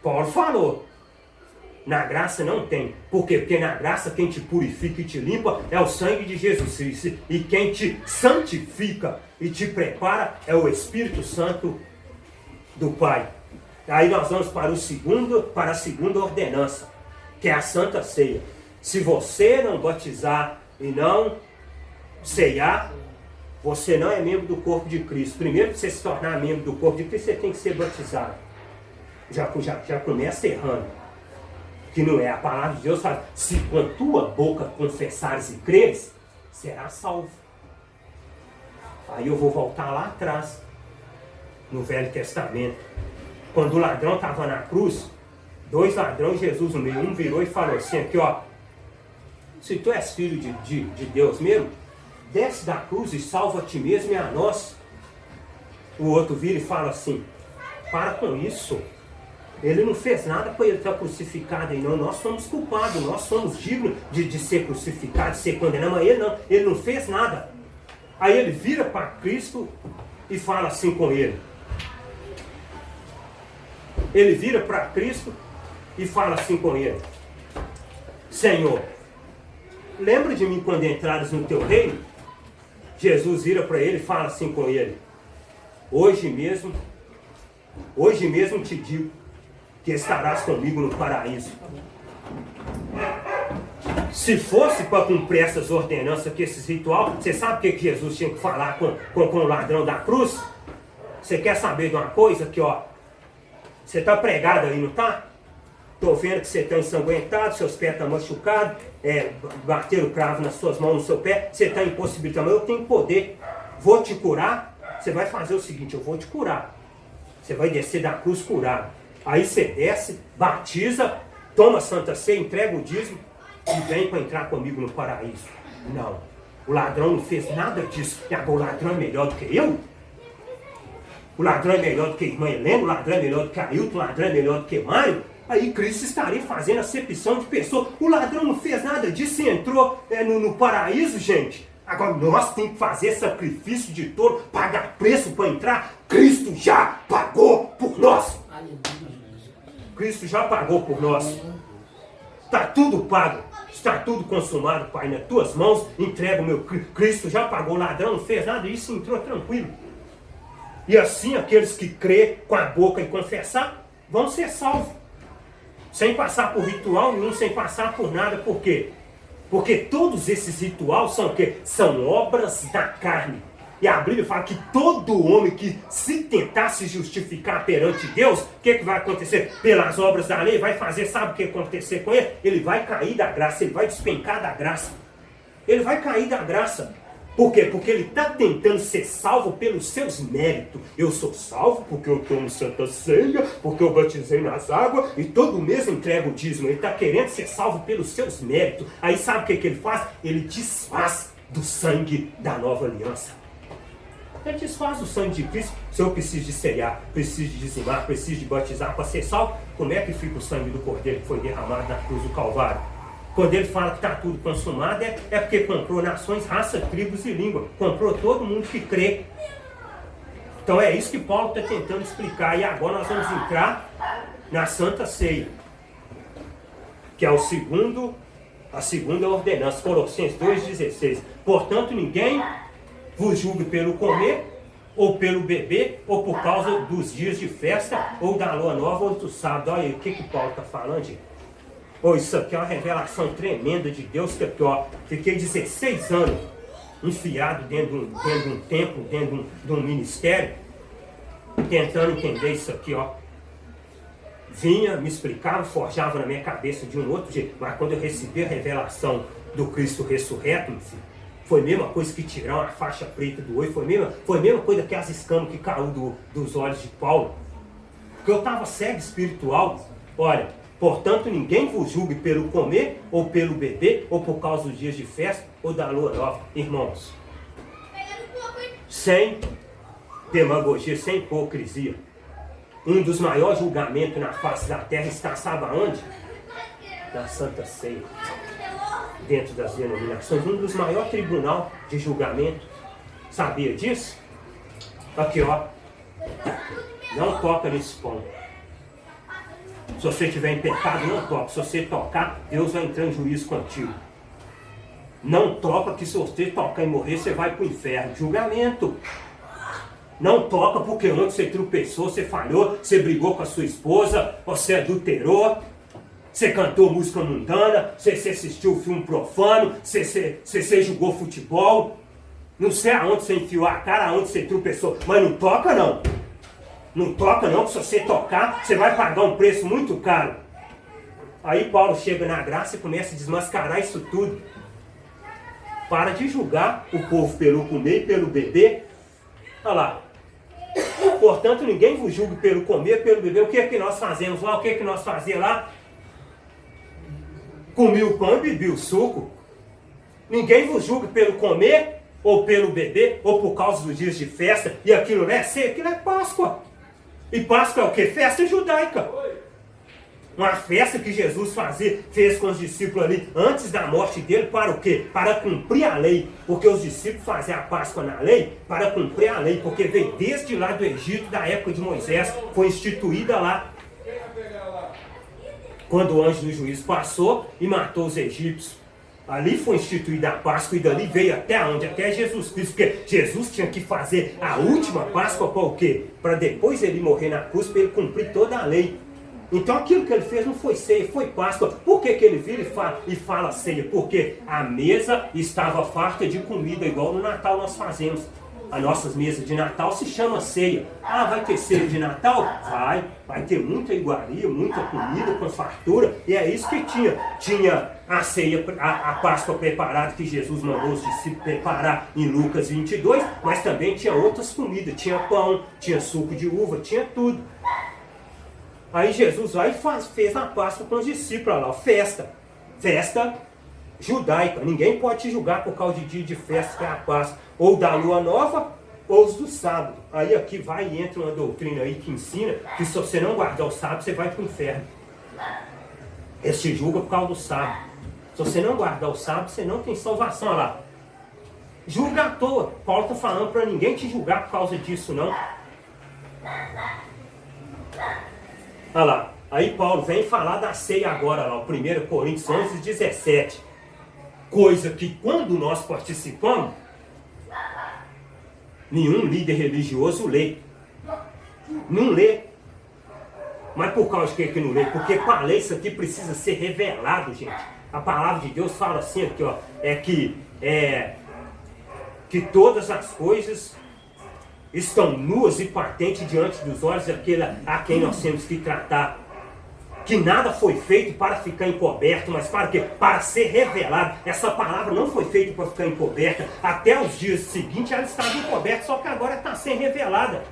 S1: Paulo falou. Na graça não tem. Por quê? Porque na graça quem te purifica e te limpa é o sangue de Jesus Cristo. E quem te santifica e te prepara é o Espírito Santo do Pai. Aí nós vamos para a segunda ordenança, que é a Santa Ceia. Se você não batizar e não ceiar, você não é membro do corpo de Cristo. Primeiro, para você se tornar membro do corpo de Cristo, você tem que ser batizado. Já começa errando. Que não é. A palavra de Deus fala, se com a tua boca confessares e creres, serás salvo. Aí eu vou voltar lá atrás, no Velho Testamento. Quando o ladrão estava na cruz, 2 ladrões, Jesus no meio, um virou e falou assim, aqui ó, se tu és filho de Deus mesmo, desce da cruz e salva a ti mesmo e a nós. O outro vira e fala assim, para com isso. Ele não fez nada para ele estar crucificado aí não. Nós somos culpados, nós somos dignos de ser crucificado, de ser condenado. Mas ele não, ele não fez nada. Aí ele vira para Cristo e fala assim com ele. Ele vira para Cristo e fala assim com ele. Senhor, lembra de mim quando entrares no teu reino? Jesus vira para ele e fala assim com ele: hoje mesmo te digo que estarás comigo no paraíso. Se fosse para cumprir essas ordenanças, que esses rituais, você sabe o que Jesus tinha que falar com o ladrão da cruz? Você quer saber de uma coisa? Que ó, você está pregado aí, não está? Estou vendo que você está ensanguentado, seus pés estão machucados, bateram o cravo nas suas mãos, no seu pé, você está impossibilitado. Mas eu tenho poder, vou te curar. Você vai fazer o seguinte: eu vou te curar. Você vai descer da cruz curado. Aí você desce, batiza, toma a Santa Ceia, entrega o dízimo e vem para entrar comigo no paraíso. Não, o ladrão não fez nada disso. E agora o ladrão é melhor do que eu? O ladrão é melhor do que a irmã Helena? O ladrão é melhor do que Ailton? O ladrão é melhor do que Mário? Aí Cristo estaria fazendo acepção de pessoas. O ladrão não fez nada disso e entrou no paraíso, gente. Agora nós temos que fazer sacrifício de touro, pagar preço para entrar. Cristo já pagou por nós. Cristo já pagou por nós. Está tudo pago. Está tudo consumado, Pai, nas tuas mãos. Entrega o meu Cristo já pagou. O ladrão não fez nada disso e entrou tranquilo. E assim aqueles que crê com a boca e confessar vão ser salvos. Sem passar por ritual nenhum, sem passar por nada. Por quê? Porque todos esses rituais são o quê? São obras da carne. E a Bíblia fala que todo homem que se tentar se justificar perante Deus, o que vai acontecer? Pelas obras da lei, vai fazer, sabe o que vai acontecer com ele? Ele vai cair da graça, ele vai despencar da graça. Ele vai cair da graça. Por quê? Porque ele está tentando ser salvo pelos seus méritos. Eu sou salvo porque eu tomo Santa Ceia, porque eu batizei nas águas e todo mês entrego o dízimo. Ele está querendo ser salvo pelos seus méritos. Aí sabe o que ele faz? Ele desfaz do sangue da nova aliança. Ele desfaz do sangue de Cristo. Se eu preciso de cear, preciso de dizimar, preciso de batizar para ser salvo, como é que fica o sangue do Cordeiro que foi derramado na cruz do Calvário? Quando ele fala que está tudo consumado, é porque comprou nações, raça, tribos e língua. Comprou todo mundo que crê. Então é isso que Paulo está tentando explicar. E agora nós vamos entrar na Santa Ceia, que é a segunda ordenança, Colossenses 2,16. Portanto, ninguém vos julgue pelo comer, ou pelo beber, ou por causa dos dias de festa, ou da lua nova, ou do sábado. Olha aí, o que Paulo está falando, gente? Isso aqui é uma revelação tremenda de Deus, que aqui, ó, fiquei 16 anos enfiado dentro de um templo, dentro de um ministério, tentando entender isso aqui, ó. Vinha, me explicava, forjava na minha cabeça de um outro jeito, mas quando eu recebi a revelação do Cristo ressurreto, meu filho, foi a mesma coisa que tirar uma faixa preta do olho, foi a mesma coisa que as escamas que caiu dos olhos de Paulo, porque eu estava cego espiritual. Olha, portanto, ninguém vos julgue pelo comer, ou pelo beber, ou por causa dos dias de festa, ou da lua nova. Irmãos, sem demagogia, sem hipocrisia, um dos maiores julgamentos na face da terra está, sabe aonde? Na Santa Ceia. Dentro das denominações, um dos maiores tribunais de julgamento. Sabia disso? Aqui, ó. Não toca nesse ponto. Se você estiver em pecado, não toca. Se você tocar, Deus vai entrar em juízo contigo. Não toca, que se você tocar e morrer, você vai para o inferno. Julgamento. Não toca porque ontem você tropeçou, você falhou, você brigou com a sua esposa, você adulterou, você cantou música mundana, você assistiu filme profano, você jogou futebol. Não sei aonde você enfiou a cara, aonde você tropeçou, mas não toca não. Não toca não, que se você tocar, você vai pagar um preço muito caro. Aí Paulo chega na graça e começa a desmascarar isso tudo. Para de julgar o povo pelo comer e pelo beber. Olha lá. Portanto, ninguém vos julgue pelo comer, pelo beber. O que é que nós fazemos lá? O que é que nós fazíamos lá? Comi o pão e bebi o suco. Ninguém vos julgue pelo comer, ou pelo beber, ou por causa dos dias de festa. E aquilo não é ceia, aquilo é Páscoa. E Páscoa é o quê? Festa judaica. Uma festa que Jesus fez com os discípulos ali antes da morte dele, para o quê? Para cumprir a lei. Porque os discípulos faziam a Páscoa na lei para cumprir a lei. Porque veio desde lá do Egito, da época de Moisés, foi instituída lá. quando o anjo do juízo passou e matou os egípcios. Ali foi instituída a Páscoa e dali veio até onde? Até Jesus Cristo, porque Jesus tinha que fazer a última Páscoa para o quê? Para depois ele morrer na cruz, para ele cumprir toda a lei. Então aquilo que ele fez não foi ceia, foi Páscoa. Por que ele vira e fala ceia? Porque a mesa estava farta de comida, igual no Natal nós fazemos. As nossas mesas de Natal se chama ceia. Ah, vai ter ceia de Natal? Vai ter muita iguaria, muita comida com fartura. E é isso que tinha. Tinha a ceia, a Páscoa preparada que Jesus mandou os discípulos preparar em Lucas 22, mas também tinha outras comidas. Tinha pão, tinha suco de uva, tinha tudo. Aí Jesus vai e fez a Páscoa com os discípulos, olha lá, festa judaica. Ninguém pode te julgar por causa de dia de festa, que é a Páscoa, ou da lua nova, ou os do sábado. Aí aqui vai e entra uma doutrina aí que ensina que se você não guardar o sábado, você vai para o inferno. Eles te julgam por causa do sábado. Se você não guardar o sábado, você não tem salvação. Olha lá, julga à toa. Paulo está falando para ninguém te julgar por causa disso, não. Olha lá, aí Paulo vem falar da ceia agora, lá, 1 Coríntios 11, 17. Coisa que quando nós participamos, nenhum líder religioso lê. Não lê. Mas por causa de que não lê? Porque para ler isso aqui precisa ser revelado, gente. A palavra de Deus fala assim aqui, ó, que todas as coisas estão nuas e patentes diante dos olhos daquele a quem nós temos que tratar. Que nada foi feito para ficar encoberto, mas para quê? Para ser revelado. Essa palavra não foi feita para ficar encoberta. Até os dias seguintes ela estava encoberta, só que agora está sendo revelada.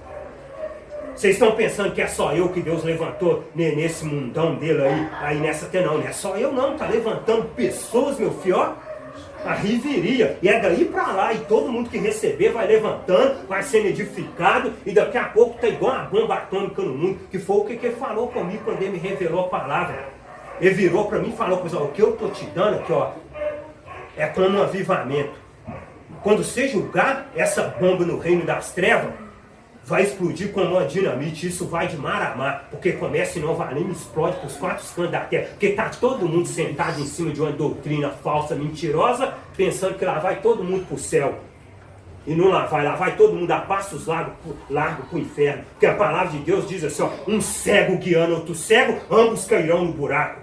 S1: Vocês estão pensando que é só eu que Deus levantou nesse mundão dele aí nessa até não é só eu não, está levantando pessoas, meu filho, ó. A riveria, e é daí para lá, e todo mundo que receber vai levantando, vai sendo edificado, e daqui a pouco tá igual uma bomba atômica no mundo, que foi o que ele falou comigo quando ele me revelou a palavra. Ele virou para mim e falou, pessoal, o que eu tô te dando aqui, ó, é como um avivamento. Quando você julgar essa bomba no reino das trevas, vai explodir como uma dinamite, isso vai de mar a mar, porque começa em Nova Lima e explode para os 4 cantos da terra, porque está todo mundo sentado em cima de uma doutrina falsa, mentirosa, pensando que lá vai todo mundo para o céu. E não lá vai todo mundo a passos largos para o inferno, porque a palavra de Deus diz assim, ó, um cego guiando outro cego, ambos cairão no buraco.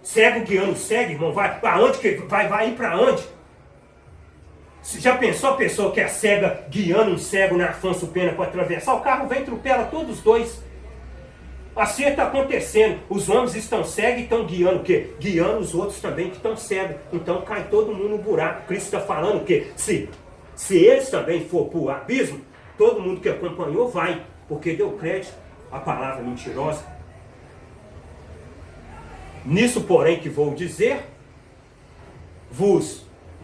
S1: Cego guiando cego, irmão, vai para onde? Vai ir para onde? Você já pensou a pessoa que é cega guiando um cego na Afonso Pena para atravessar? O carro vem e atropela todos os dois. Assim está acontecendo. Os homens estão cegos e estão guiando o quê? Guiando os outros também que estão cegos. Então cai todo mundo no buraco. Cristo está falando o quê? Se eles também for para o abismo, todo mundo que acompanhou vai. Porque deu crédito à palavra mentirosa. Nisso, porém, que vou dizer,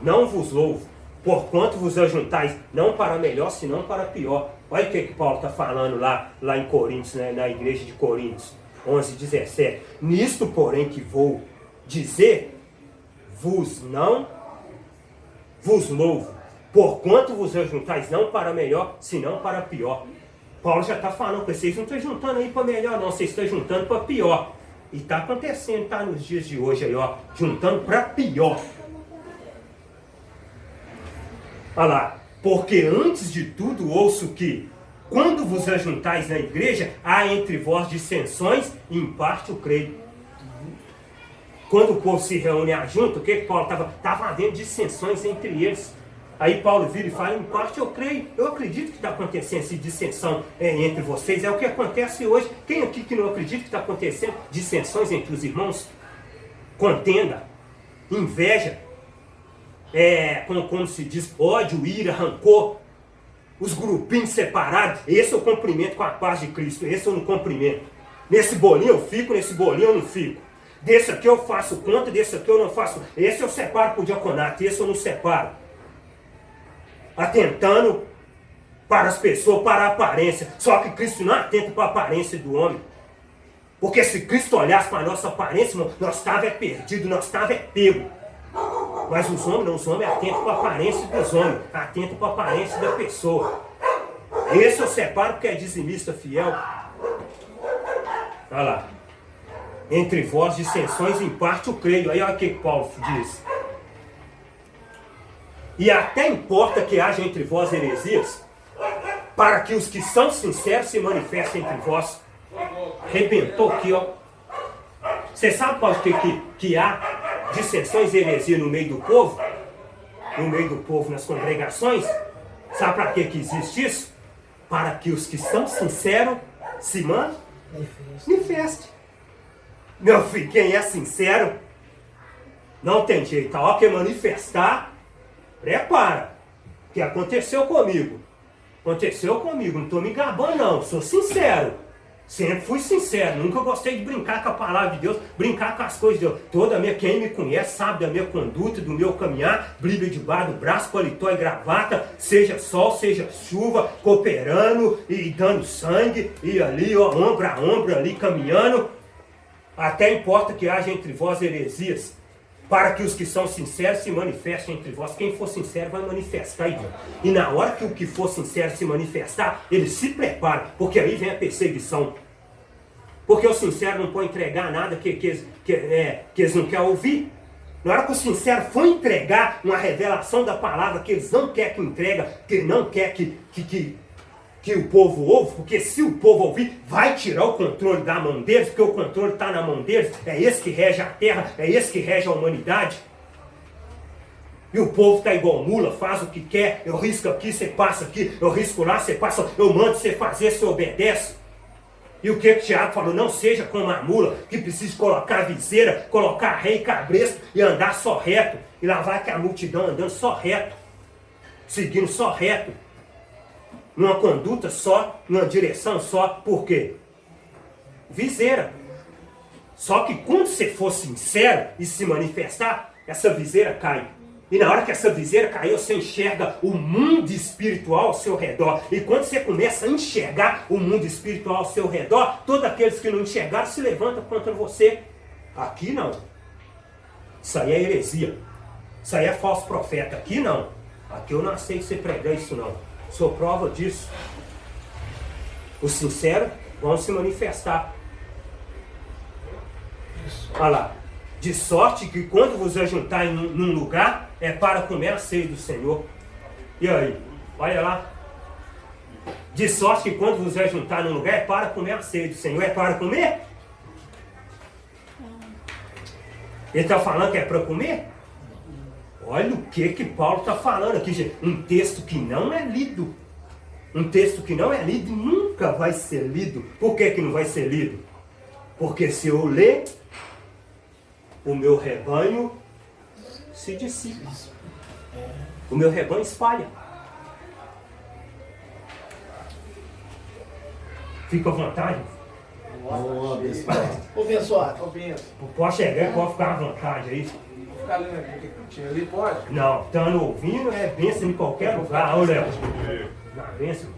S1: não vos louvo. Porquanto vos ajuntais, não para melhor, senão para pior. Olha o que Paulo está falando lá em Coríntios, né, na igreja de Coríntios, 11, 17. Nisto, porém, que vou dizer, não vos louvo. Porquanto vos ajuntais, não para melhor, senão para pior. Paulo já está falando que vocês não estão juntando aí para melhor, não. Vocês estão juntando para pior. E está acontecendo, está nos dias de hoje aí, ó, juntando para pior. Olha lá, porque antes de tudo ouço que, quando vos ajuntais na igreja, há entre vós dissensões, e em parte eu creio. Quando o povo se reúne junto, o que Paulo estava havendo dissensões entre eles. Aí Paulo vira e fala, em parte eu creio, eu acredito que está acontecendo essa dissensão entre vocês, é o que acontece hoje. Quem aqui que não acredita que está acontecendo dissensões entre os irmãos? Contenda, inveja, como se diz, ódio, ira, rancor, os grupinhos separados. Esse é o cumprimento com a paz de Cristo, esse eu não cumprimento. Nesse bolinho eu fico, nesse bolinho eu não fico. Desse aqui eu faço conta, desse aqui eu não faço. Esse eu separo para o diaconato, esse eu não separo. Atentando para as pessoas, para a aparência. Só que Cristo não atenta para a aparência do homem. Porque se Cristo olhasse para a nossa aparência, irmão, nós estávamos perdidos, nós estávamos pego. Mas os homens atentam para a aparência dos homens, atentam para a aparência da pessoa. Esse eu separo porque é dizimista fiel. Olha lá. entre vós dissensões, em parte o creio. Aí olha o que Paulo diz. E até importa que haja entre vós heresias, para que os que são sinceros se manifestem entre vós. Arrebentou aqui, ó. Você sabe, Paulo, que há dissensões e heresia no meio do povo? No meio do povo, nas congregações? Sabe para que existe isso? Para que os que são sinceros se manifestem. Meu filho, quem é sincero, não tem jeito. A hora que manifestar, prepara. O que aconteceu comigo? Aconteceu comigo, não estou me gabando não, sou sincero. Sempre fui sincero, nunca gostei de brincar com a palavra de Deus, brincar com as coisas de Deus. Quem me conhece sabe da minha conduta, do meu caminhar, Bíblia debaixo do braço, paletó e gravata, seja sol, seja chuva, cooperando e dando sangue, e ali, ó, ombro a ombro, ali caminhando. Até importa que haja entre vós heresias, para que os que são sinceros se manifestem entre vós. Quem for sincero vai manifestar, irmão. E na hora que o que for sincero se manifestar, ele se prepara, porque aí vem a perseguição. Porque o sincero não pode entregar nada que eles não querem ouvir. Na hora que o sincero for entregar uma revelação da palavra que eles não querem que entrega, que ele não quer que o povo ouve, porque se o povo ouvir, vai tirar o controle da mão deles, porque o controle está na mão deles, é esse que rege a terra, é esse que rege a humanidade. E o povo está igual mula, faz o que quer, eu risco aqui, você passa aqui, eu risco lá, você passa, eu mando você fazer, você obedece. E o que o Tiago falou? Não seja como a mula, que precisa colocar viseira, colocar rei e cabresto e andar só reto. E lá vai que a multidão andando só reto, seguindo só reto. Numa conduta só, numa direção só, por quê? Viseira. Só que quando você for sincero e se manifestar, essa viseira cai. E na hora que essa viseira caiu, você enxerga o mundo espiritual ao seu redor. E quando você começa a enxergar o mundo espiritual ao seu redor, todos aqueles que não enxergaram se levantam contra você. Aqui não. Isso aí é heresia. Isso aí é falso profeta. Aqui não. Aqui eu não aceito você pregar isso não. Sou prova disso. Os sinceros vão se manifestar. Olha lá. De sorte que quando vos ajuntarem num lugar, é para comer a ceia do Senhor. E aí? Olha lá. De sorte que quando vos ajuntar num lugar, é para comer a ceia do Senhor. É para comer? Ele está falando que é para comer? Olha o que Paulo está falando aqui, gente. Um texto que não é lido. Um texto que não é lido nunca vai ser lido. Por que não vai ser lido? Porque se eu ler, o meu rebanho se dissipa. O meu rebanho espalha. Fica à vontade.
S2: Ô, abençoado.
S1: Pode chegar e pode ficar à vontade aí.
S3: Ficar lendo aqui o que tinha ali, pode?
S1: Não, estando ouvindo é bênção em qualquer lugar. Ô, Léo. Na bênção.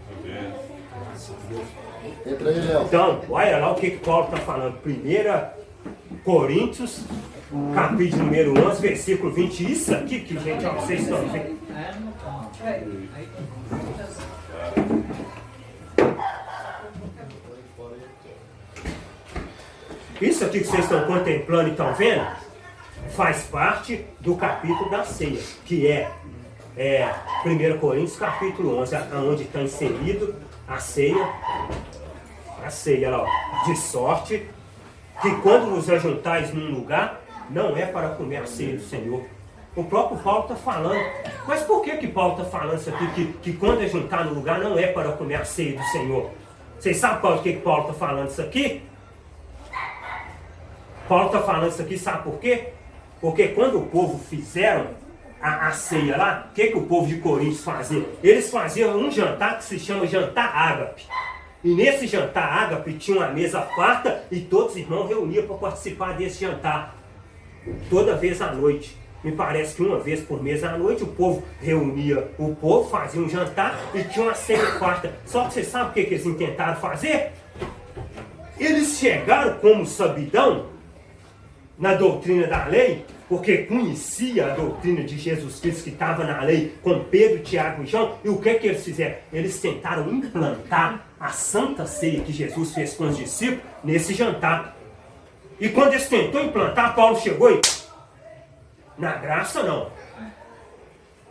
S4: Entra aí, Léo.
S1: Então, olha lá o que Paulo está falando. 1 Coríntios, capítulo número 11, versículo 20. Isso aqui que, gente, ó, vocês estão vendo. Isso aqui que vocês estão contemplando e estão vendo, faz parte do capítulo da ceia, que é 1 Coríntios capítulo 11, onde está inserido a ceia, lá, ó, de sorte que quando vos ajuntais num lugar, não é para comer a ceia do Senhor. O próprio Paulo está falando. Mas por que Paulo está falando isso aqui, que quando é juntar no lugar, não é para comer a ceia do Senhor? Vocês sabem por que Paulo está falando isso aqui? Paulo está falando isso aqui, sabe por quê? Porque quando o povo fizeram a ceia lá, o que o povo de Coríntios fazia? Eles faziam um jantar que se chama jantar ágape. E nesse jantar ágape tinha uma mesa farta e todos os irmãos reuniam para participar desse jantar. Toda vez à noite. Me parece que uma vez por mês à noite o povo reunia o povo, fazia um jantar e tinha uma ceia farta. Só que você sabe o que eles intentaram fazer? Eles chegaram como sabidão na doutrina da lei, porque conhecia a doutrina de Jesus Cristo que estava na lei com Pedro, Tiago e João. E o que eles fizeram? Eles tentaram implantar a santa ceia que Jesus fez com os discípulos nesse jantar. E quando eles tentou implantar, Paulo chegou e... Na graça, não.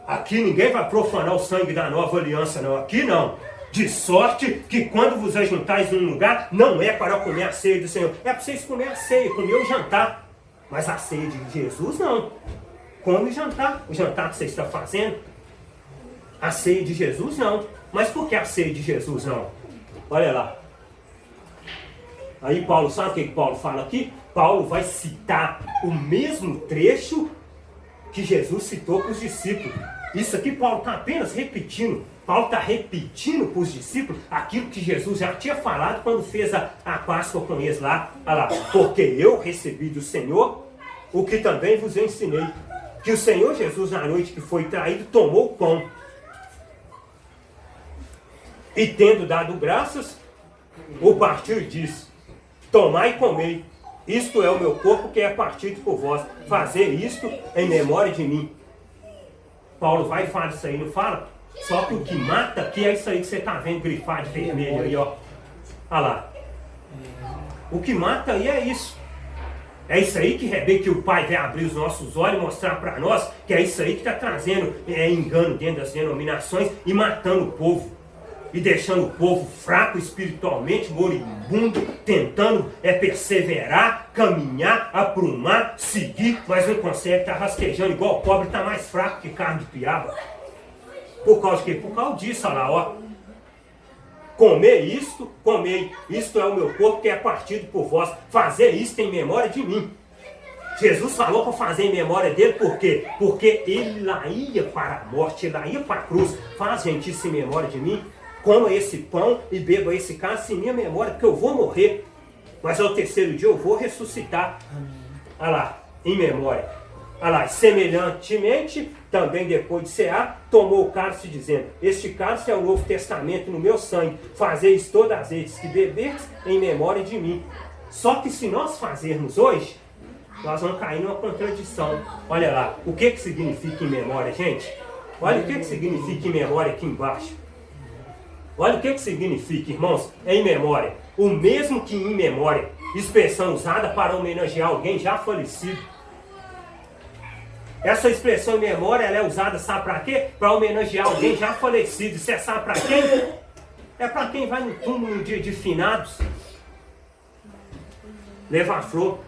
S1: Aqui ninguém vai profanar o sangue da nova aliança, não. Aqui não. De sorte que quando vos ajuntais num lugar, não é para comer a ceia do Senhor. É para vocês comer a ceia, comer o jantar. Mas a ceia de Jesus, não. Come o jantar que você está fazendo. A ceia de Jesus, não. Mas por que a ceia de Jesus, não? Olha lá. Aí Paulo, sabe o que Paulo fala aqui? Paulo vai citar o mesmo trecho que Jesus citou para os discípulos. Isso aqui Paulo está apenas repetindo. Paulo está repetindo para os discípulos aquilo que Jesus já tinha falado quando fez a Páscoa com eles lá. Olha lá. Porque eu recebi do Senhor o que também vos ensinei. Que o Senhor Jesus, na noite que foi traído, tomou o pão. E tendo dado graças, o partiu e disse: tomai e comei. Isto é o meu corpo que é partido por vós. Fazer isto em memória de mim. Paulo vai e fala isso aí, não fala? Só que o que mata aqui é isso aí que você está vendo grifado de vermelho aí, ó. Olha lá. O que mata aí é isso. É isso aí que o Pai vai abrir os nossos olhos e mostrar para nós que é isso aí que está trazendo engano dentro das denominações e matando o povo. E deixando o povo fraco espiritualmente, moribundo, tentando perseverar, caminhar, aprumar, seguir, mas não consegue, está rasquejando igual o pobre, está mais fraco que carne de piaba. Por causa de quê? Por causa disso, olha lá, ó. Comer isto, comei, isto é o meu corpo que é partido por vós. Fazer isto em memória de mim. Jesus falou para fazer em memória dele, por quê? Porque ele lá ia para a morte, ele lá ia para a cruz. Faz, gente, isso em memória de mim. Coma esse pão e beba esse cálice em minha memória, porque eu vou morrer. Mas ao terceiro dia eu vou ressuscitar. Olha lá, em memória. Olha lá, semelhantemente, também depois de cear, tomou o cálice dizendo: este cálice é o novo testamento no meu sangue. Fazeis todas as vezes que beberdes em memória de mim. Só que se nós fazermos hoje, nós vamos cair numa contradição. Olha lá, o que significa em memória, gente? Olha o que significa em memória aqui embaixo. Olha o que significa, irmãos, em memória. O mesmo que em memória, expressão usada para homenagear alguém já falecido. Essa expressão em memória, ela é usada, sabe para quê? Para homenagear alguém já falecido. Você sabe para quem? É para quem vai no túmulo no dia de finados, levar flor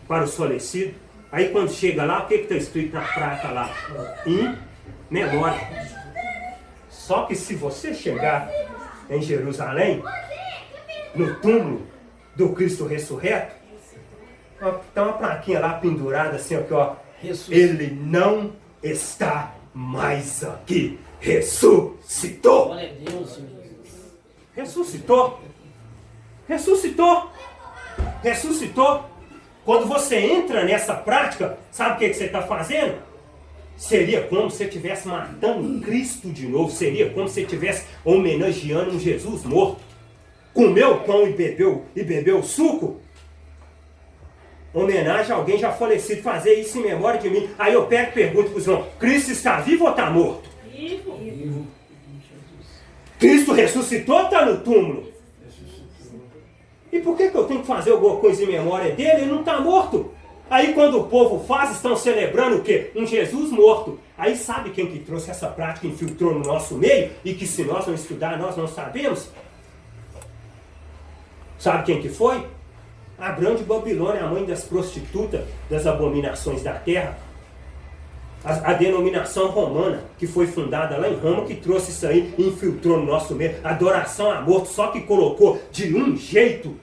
S1: para os falecidos. Aí quando chega lá, o que está escrito na prata lá? Em memória. Só que se você chegar em Jerusalém, no túmulo do Cristo ressurreto, tem uma plaquinha lá pendurada assim, ó, ele não está mais aqui, ressuscitou.
S2: Glória a Deus, Senhor Jesus.
S1: Ressuscitou. Ressuscitou. Ressuscitou. Quando você entra nessa prática, sabe o que você está fazendo? Seria como se você estivesse matando Cristo de novo. Seria como se você estivesse homenageando um Jesus morto. Comeu pão e bebeu suco. Homenagem a alguém já falecido. Fazer isso em memória de mim. Aí eu pego e pergunto para os irmãos: Cristo está vivo ou está morto?
S2: Vivo.
S1: Cristo ressuscitou ou está no túmulo? E por que eu tenho que fazer alguma coisa em memória dele? Ele não está morto. Aí quando o povo faz, estão celebrando o quê? Um Jesus morto. Aí sabe quem que trouxe essa prática, infiltrou no nosso meio, e que se nós não estudar, nós não sabemos? Sabe quem que foi? Abrão de Babilônia, a mãe das prostitutas, das abominações da terra. A denominação romana, que foi fundada lá em Roma, que trouxe isso aí e infiltrou no nosso meio. Adoração a morto, só que colocou de um jeito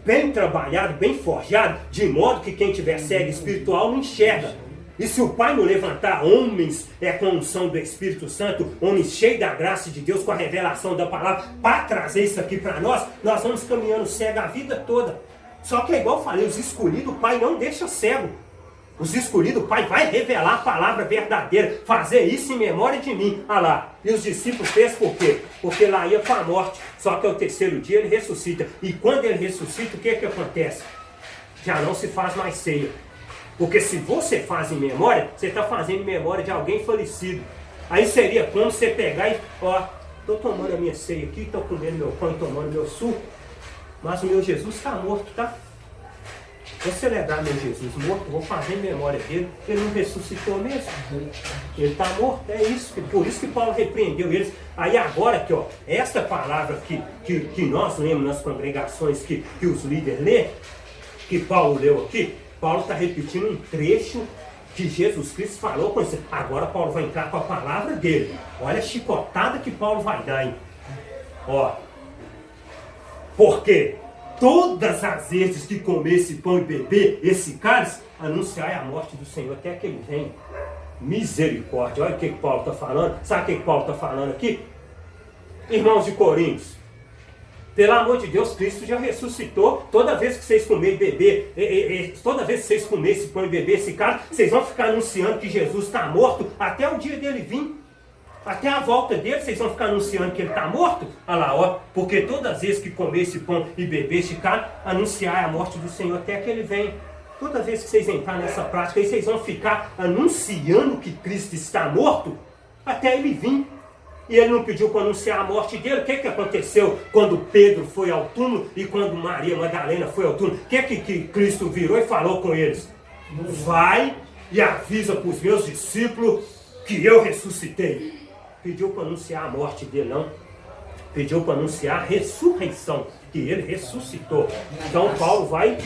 S1: bem trabalhado, bem forjado, de modo que quem tiver cego espiritual não enxerga. E se o Pai não levantar homens com a unção do Espírito Santo, homens cheios da graça de Deus, com a revelação da palavra, para trazer isso aqui para nós vamos caminhando cego a vida toda. Só que é igual eu falei, os escolhidos, o Pai não deixa cego. Os escolhidos, o Pai vai revelar a palavra verdadeira, fazer isso em memória de mim. Olha lá, e os discípulos fez por quê? Porque lá ia para a morte, só que ao terceiro dia ele ressuscita. E quando ele ressuscita, o que acontece? Já não se faz mais ceia. Porque se você faz em memória, você está fazendo em memória de alguém falecido. Aí seria como você pegar e, ó, estou tomando a minha ceia aqui, estou comendo meu pão e tomando meu suco, mas o meu Jesus está morto, tá? vou celebrar meu Jesus morto, vou fazer memória dele. Ele não ressuscitou mesmo. Ele está morto, é isso. Por isso que Paulo repreendeu eles. Aí agora aqui, ó, esta palavra que nós lemos nas congregações, que os líderes lêem, que Paulo leu aqui, Paulo está repetindo um trecho que Jesus Cristo falou com você. Agora Paulo vai entrar com a palavra dele. Olha a chicotada que Paulo vai dar, hein? Ó, porque todas as vezes que comer esse pão e beber esse cálice, anunciai a morte do Senhor até que ele venha. Misericórdia. Olha o que Paulo está falando. Sabe o que Paulo está falando aqui? Irmãos de Coríntios, pelo amor de Deus, Cristo já ressuscitou. Toda vez que vocês comerem e beber, toda vez que vocês comerem esse pão e beber esse cálice, vocês vão ficar anunciando que Jesus está morto até o dia dele vir. Até a volta dele, vocês vão ficar anunciando que ele está morto? Olha lá, ó. Porque todas as vezes que comer esse pão e beber esse cálice, anunciar a morte do Senhor até que ele venha. Toda vez que vocês entrarem nessa prática, aí vocês vão ficar anunciando que Cristo está morto até ele vir. E ele não pediu para anunciar a morte dele. O que aconteceu quando Pedro foi ao túmulo e quando Maria Madalena foi ao túmulo? O que Cristo virou e falou com eles? Vai e avisa para os meus discípulos que eu ressuscitei. Pediu para anunciar a morte dele, não. Pediu para anunciar a ressurreição, que ele ressuscitou. Então Paulo vai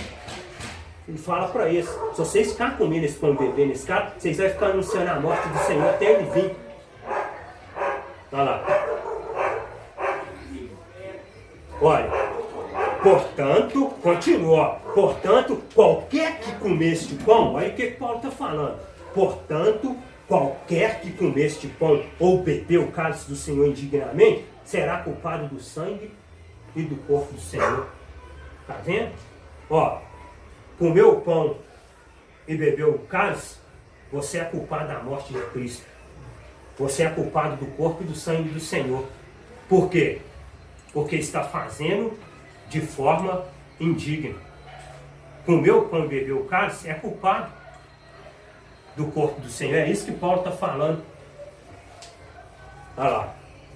S1: e fala para eles: se vocês ficarem comendo esse pão e bebendo nesse cara, vocês vão ficar anunciando a morte do Senhor até ele vir. Olha lá. Olha, portanto, continua. Portanto, qualquer que comer este pão, olha o que Paulo está falando. Portanto, qualquer que comer este pão ou beber o cálice do Senhor indignamente, será culpado do sangue e do corpo do Senhor. Está vendo? Ó, comer o pão e beber o cálice, você é culpado da morte de Cristo. Você é culpado do corpo e do sangue do Senhor. Por quê? Porque está fazendo de forma indigna. Comer o pão e beber o cálice é culpado do corpo do Senhor. É isso que Paulo está falando. Olha lá.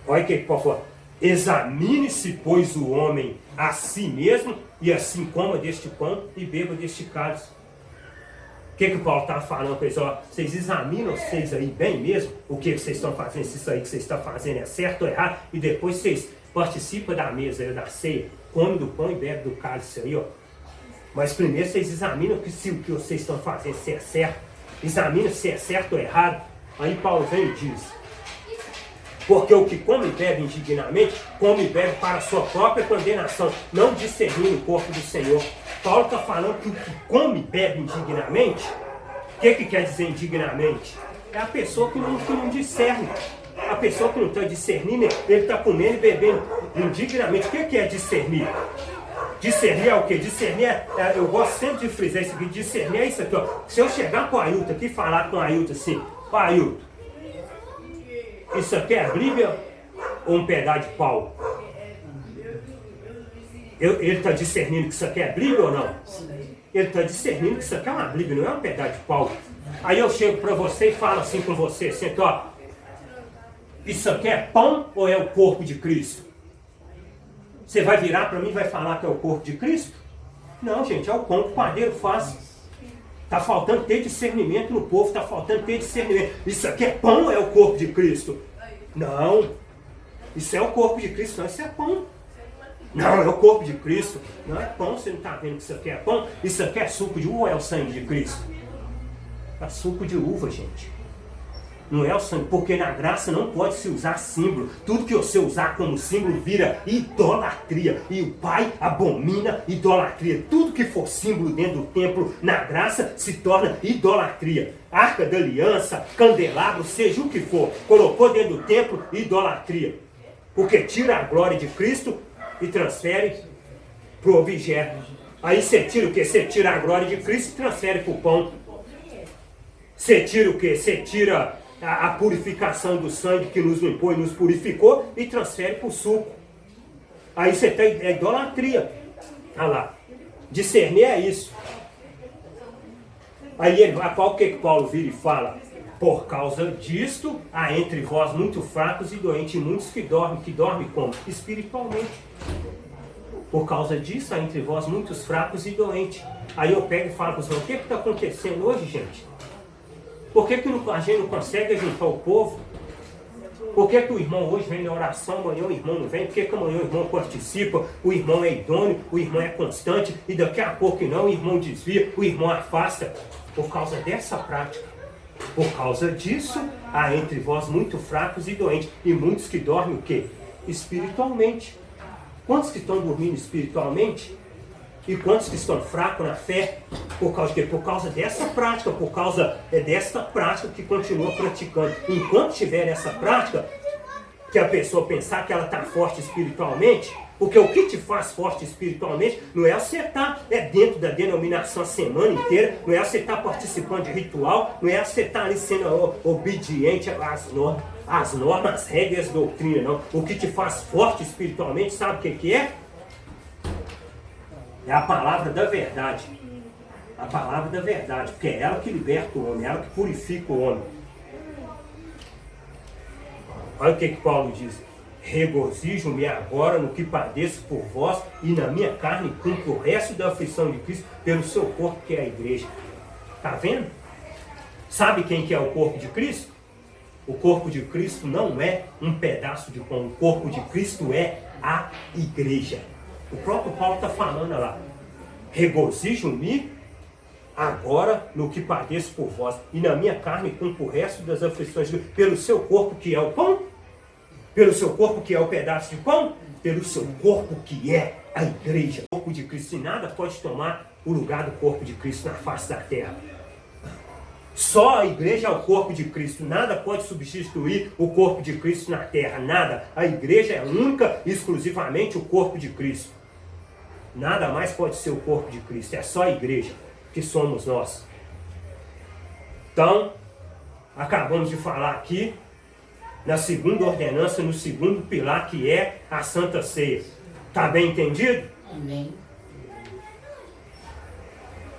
S1: Olha o que Paulo fala. Examine-se, pois, o homem a si mesmo, e assim coma deste pão e beba deste cálice. O que Paulo está falando para eles? Ó, vocês examinam vocês aí bem mesmo o que vocês estão fazendo, se isso aí que vocês estão fazendo é certo ou errado, e depois vocês participam da mesa, da ceia, comem do pão e bebem do cálice aí, ó. Mas primeiro vocês examinam se o que vocês estão fazendo se é certo, examina se é certo ou errado. Aí Paulo vem e diz: porque o que come e bebe indignamente, come e bebe para a sua própria condenação, não discernindo o corpo do Senhor. Paulo está falando que o que come e bebe indignamente, o que quer dizer indignamente? É a pessoa que não discerne. A pessoa que não está discernindo, ele está comendo e bebendo indignamente. O que é discernir? Discernir é o quê? Discernir eu gosto sempre de frisar isso aqui, discernir é isso aqui, ó. Se eu chegar com o Ailton aqui e falar com o Ailton assim: ó, Ailton, isso aqui é a Bíblia ou um pedaço de pau? Ele está discernindo que isso aqui é Bíblia ou não? Ele está discernindo que isso aqui é uma Bíblia, não é um pedaço de pau. Aí eu chego para você e falo assim com você, assim, ó, isso aqui é pão ou é o corpo de Cristo? Você vai virar para mim e vai falar que é o corpo de Cristo? Não, gente, é o pão que o padeiro faz. Está faltando ter discernimento no povo, está faltando ter discernimento. Isso aqui é pão ou é o corpo de Cristo? Não, isso é o corpo de Cristo, não, isso é pão. Não, é o corpo de Cristo. Não é pão, você não está vendo que isso aqui é pão? Isso aqui é suco de uva ou é o sangue de Cristo? É suco de uva, gente. Não é o sangue, porque na graça não pode se usar símbolo. Tudo que você usar como símbolo vira idolatria. E o Pai abomina idolatria. Tudo que for símbolo dentro do templo, na graça, se torna idolatria. Arca da aliança, candelabro, seja o que for. Colocou dentro do templo, idolatria. Porque tira a glória de Cristo e transfere para o objeto. Aí você tira o quê? Você tira a glória de Cristo e transfere para o pão. Você tira o quê? Você tira a purificação do sangue que nos limpou e nos purificou e transfere para o suco. Aí você tem idolatria. Olha lá. Discernir é isso. Aí qual que Paulo vira e fala? Por causa disto, há entre vós muito fracos e doentes, e muitos que dormem como? Espiritualmente. Por causa disso, há entre vós muitos fracos e doentes. Aí eu pego e falo para os irmãos, o que está acontecendo hoje, gente? Por que a gente não consegue juntar o povo? Por que o irmão hoje vem na oração, amanhã o irmão não vem? Por que amanhã o irmão participa, o irmão é idôneo, o irmão é constante, e daqui a pouco não, o irmão desvia, o irmão afasta? Por causa dessa prática. Por causa disso, há entre vós muitos fracos e doentes, e muitos que dormem o quê? Espiritualmente. Quantos que estão dormindo espiritualmente? E quantos que estão fracos na fé? Por causa de quê? Por causa dessa prática, por causa desta prática que continua praticando. Enquanto tiver essa prática, que a pessoa pensar que ela está forte espiritualmente, porque o que te faz forte espiritualmente não é você estar dentro da denominação a semana inteira, não é você estar participando de ritual, não é você estar ali sendo obediente às normas, às regras, doutrina, não. O que te faz forte espiritualmente, sabe o que é? É a palavra da verdade. A palavra da verdade, porque é ela que liberta o homem, é ela que purifica o homem. Olha o que Paulo diz. Regozijo-me agora no que padeço por vós e na minha carne cumpro o resto da aflição de Cristo pelo seu corpo, que é a igreja. Está vendo? Sabe quem que é o corpo de Cristo? O corpo de Cristo não é um pedaço de pão. O corpo de Cristo é a igreja. O próprio Paulo está falando lá. Regozijo-me agora no que padeço por vós e na minha carne cumpro o resto das aflições pelo seu corpo, que é o pão. Pelo seu corpo, que é o pedaço de pão, pelo seu corpo, que é a igreja. O corpo de Cristo, e nada pode tomar o lugar do corpo de Cristo na face da terra. Só a igreja é o corpo de Cristo. Nada pode substituir o corpo de Cristo na terra. Nada. A igreja é única e exclusivamente o corpo de Cristo. Nada mais pode ser o corpo de Cristo. É só a igreja que somos nós. Então, acabamos de falar aqui na segunda ordenança, no segundo pilar, que é a Santa Ceia. Está bem entendido?
S2: Amém.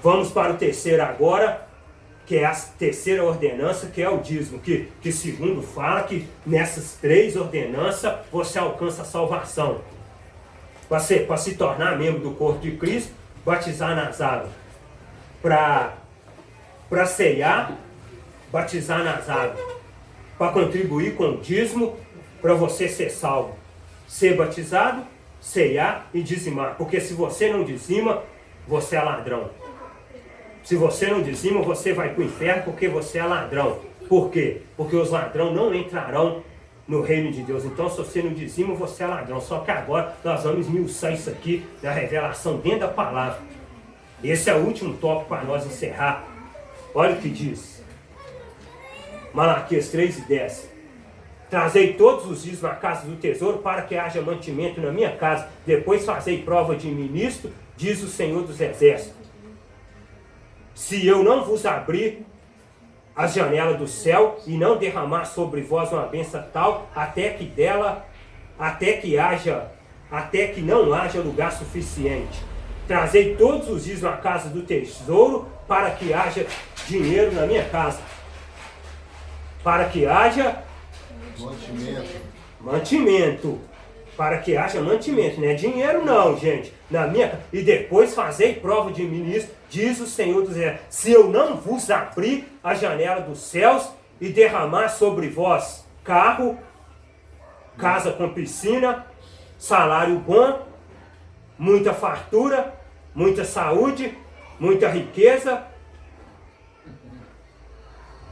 S1: Vamos para o terceiro agora, que é a terceira ordenança, que é o dízimo, que segundo fala que nessas três ordenanças você alcança a salvação. Para se tornar membro do corpo de Cristo, batizar nas águas. Para ceiar, batizar nas águas. Para contribuir com o dízimo, para você ser salvo. Ser batizado, ceiar e dizimar. Porque se você não dizima, você é ladrão. Se você não dizima, você vai para o inferno porque você é ladrão. Por quê? Porque os ladrões não entrarão no reino de Deus. Então, se você não dizima, você é ladrão. Só que agora nós vamos esmiuçar isso aqui na revelação dentro da palavra. Esse é o último tópico para nós encerrar. Olha o que diz. Malaquias 3:10. Trazei todos os dias na casa do tesouro para que haja mantimento na minha casa. Depois fazei prova de ministro, diz o Senhor dos Exércitos. Se eu não vos abrir as janelas do céu e não derramar sobre vós uma bênção tal, até que não haja lugar suficiente. Trazei todos os dias na casa do tesouro para que haja dinheiro na minha casa. Para que haja mantimento. Para que haja mantimento. Não é dinheiro não, gente. E depois fazei prova de ministro, diz o Senhor dos Exércitos. Se eu não vos abrir a janela dos céus e derramar sobre vós carro, casa com piscina, salário bom, muita fartura, muita saúde, muita riqueza,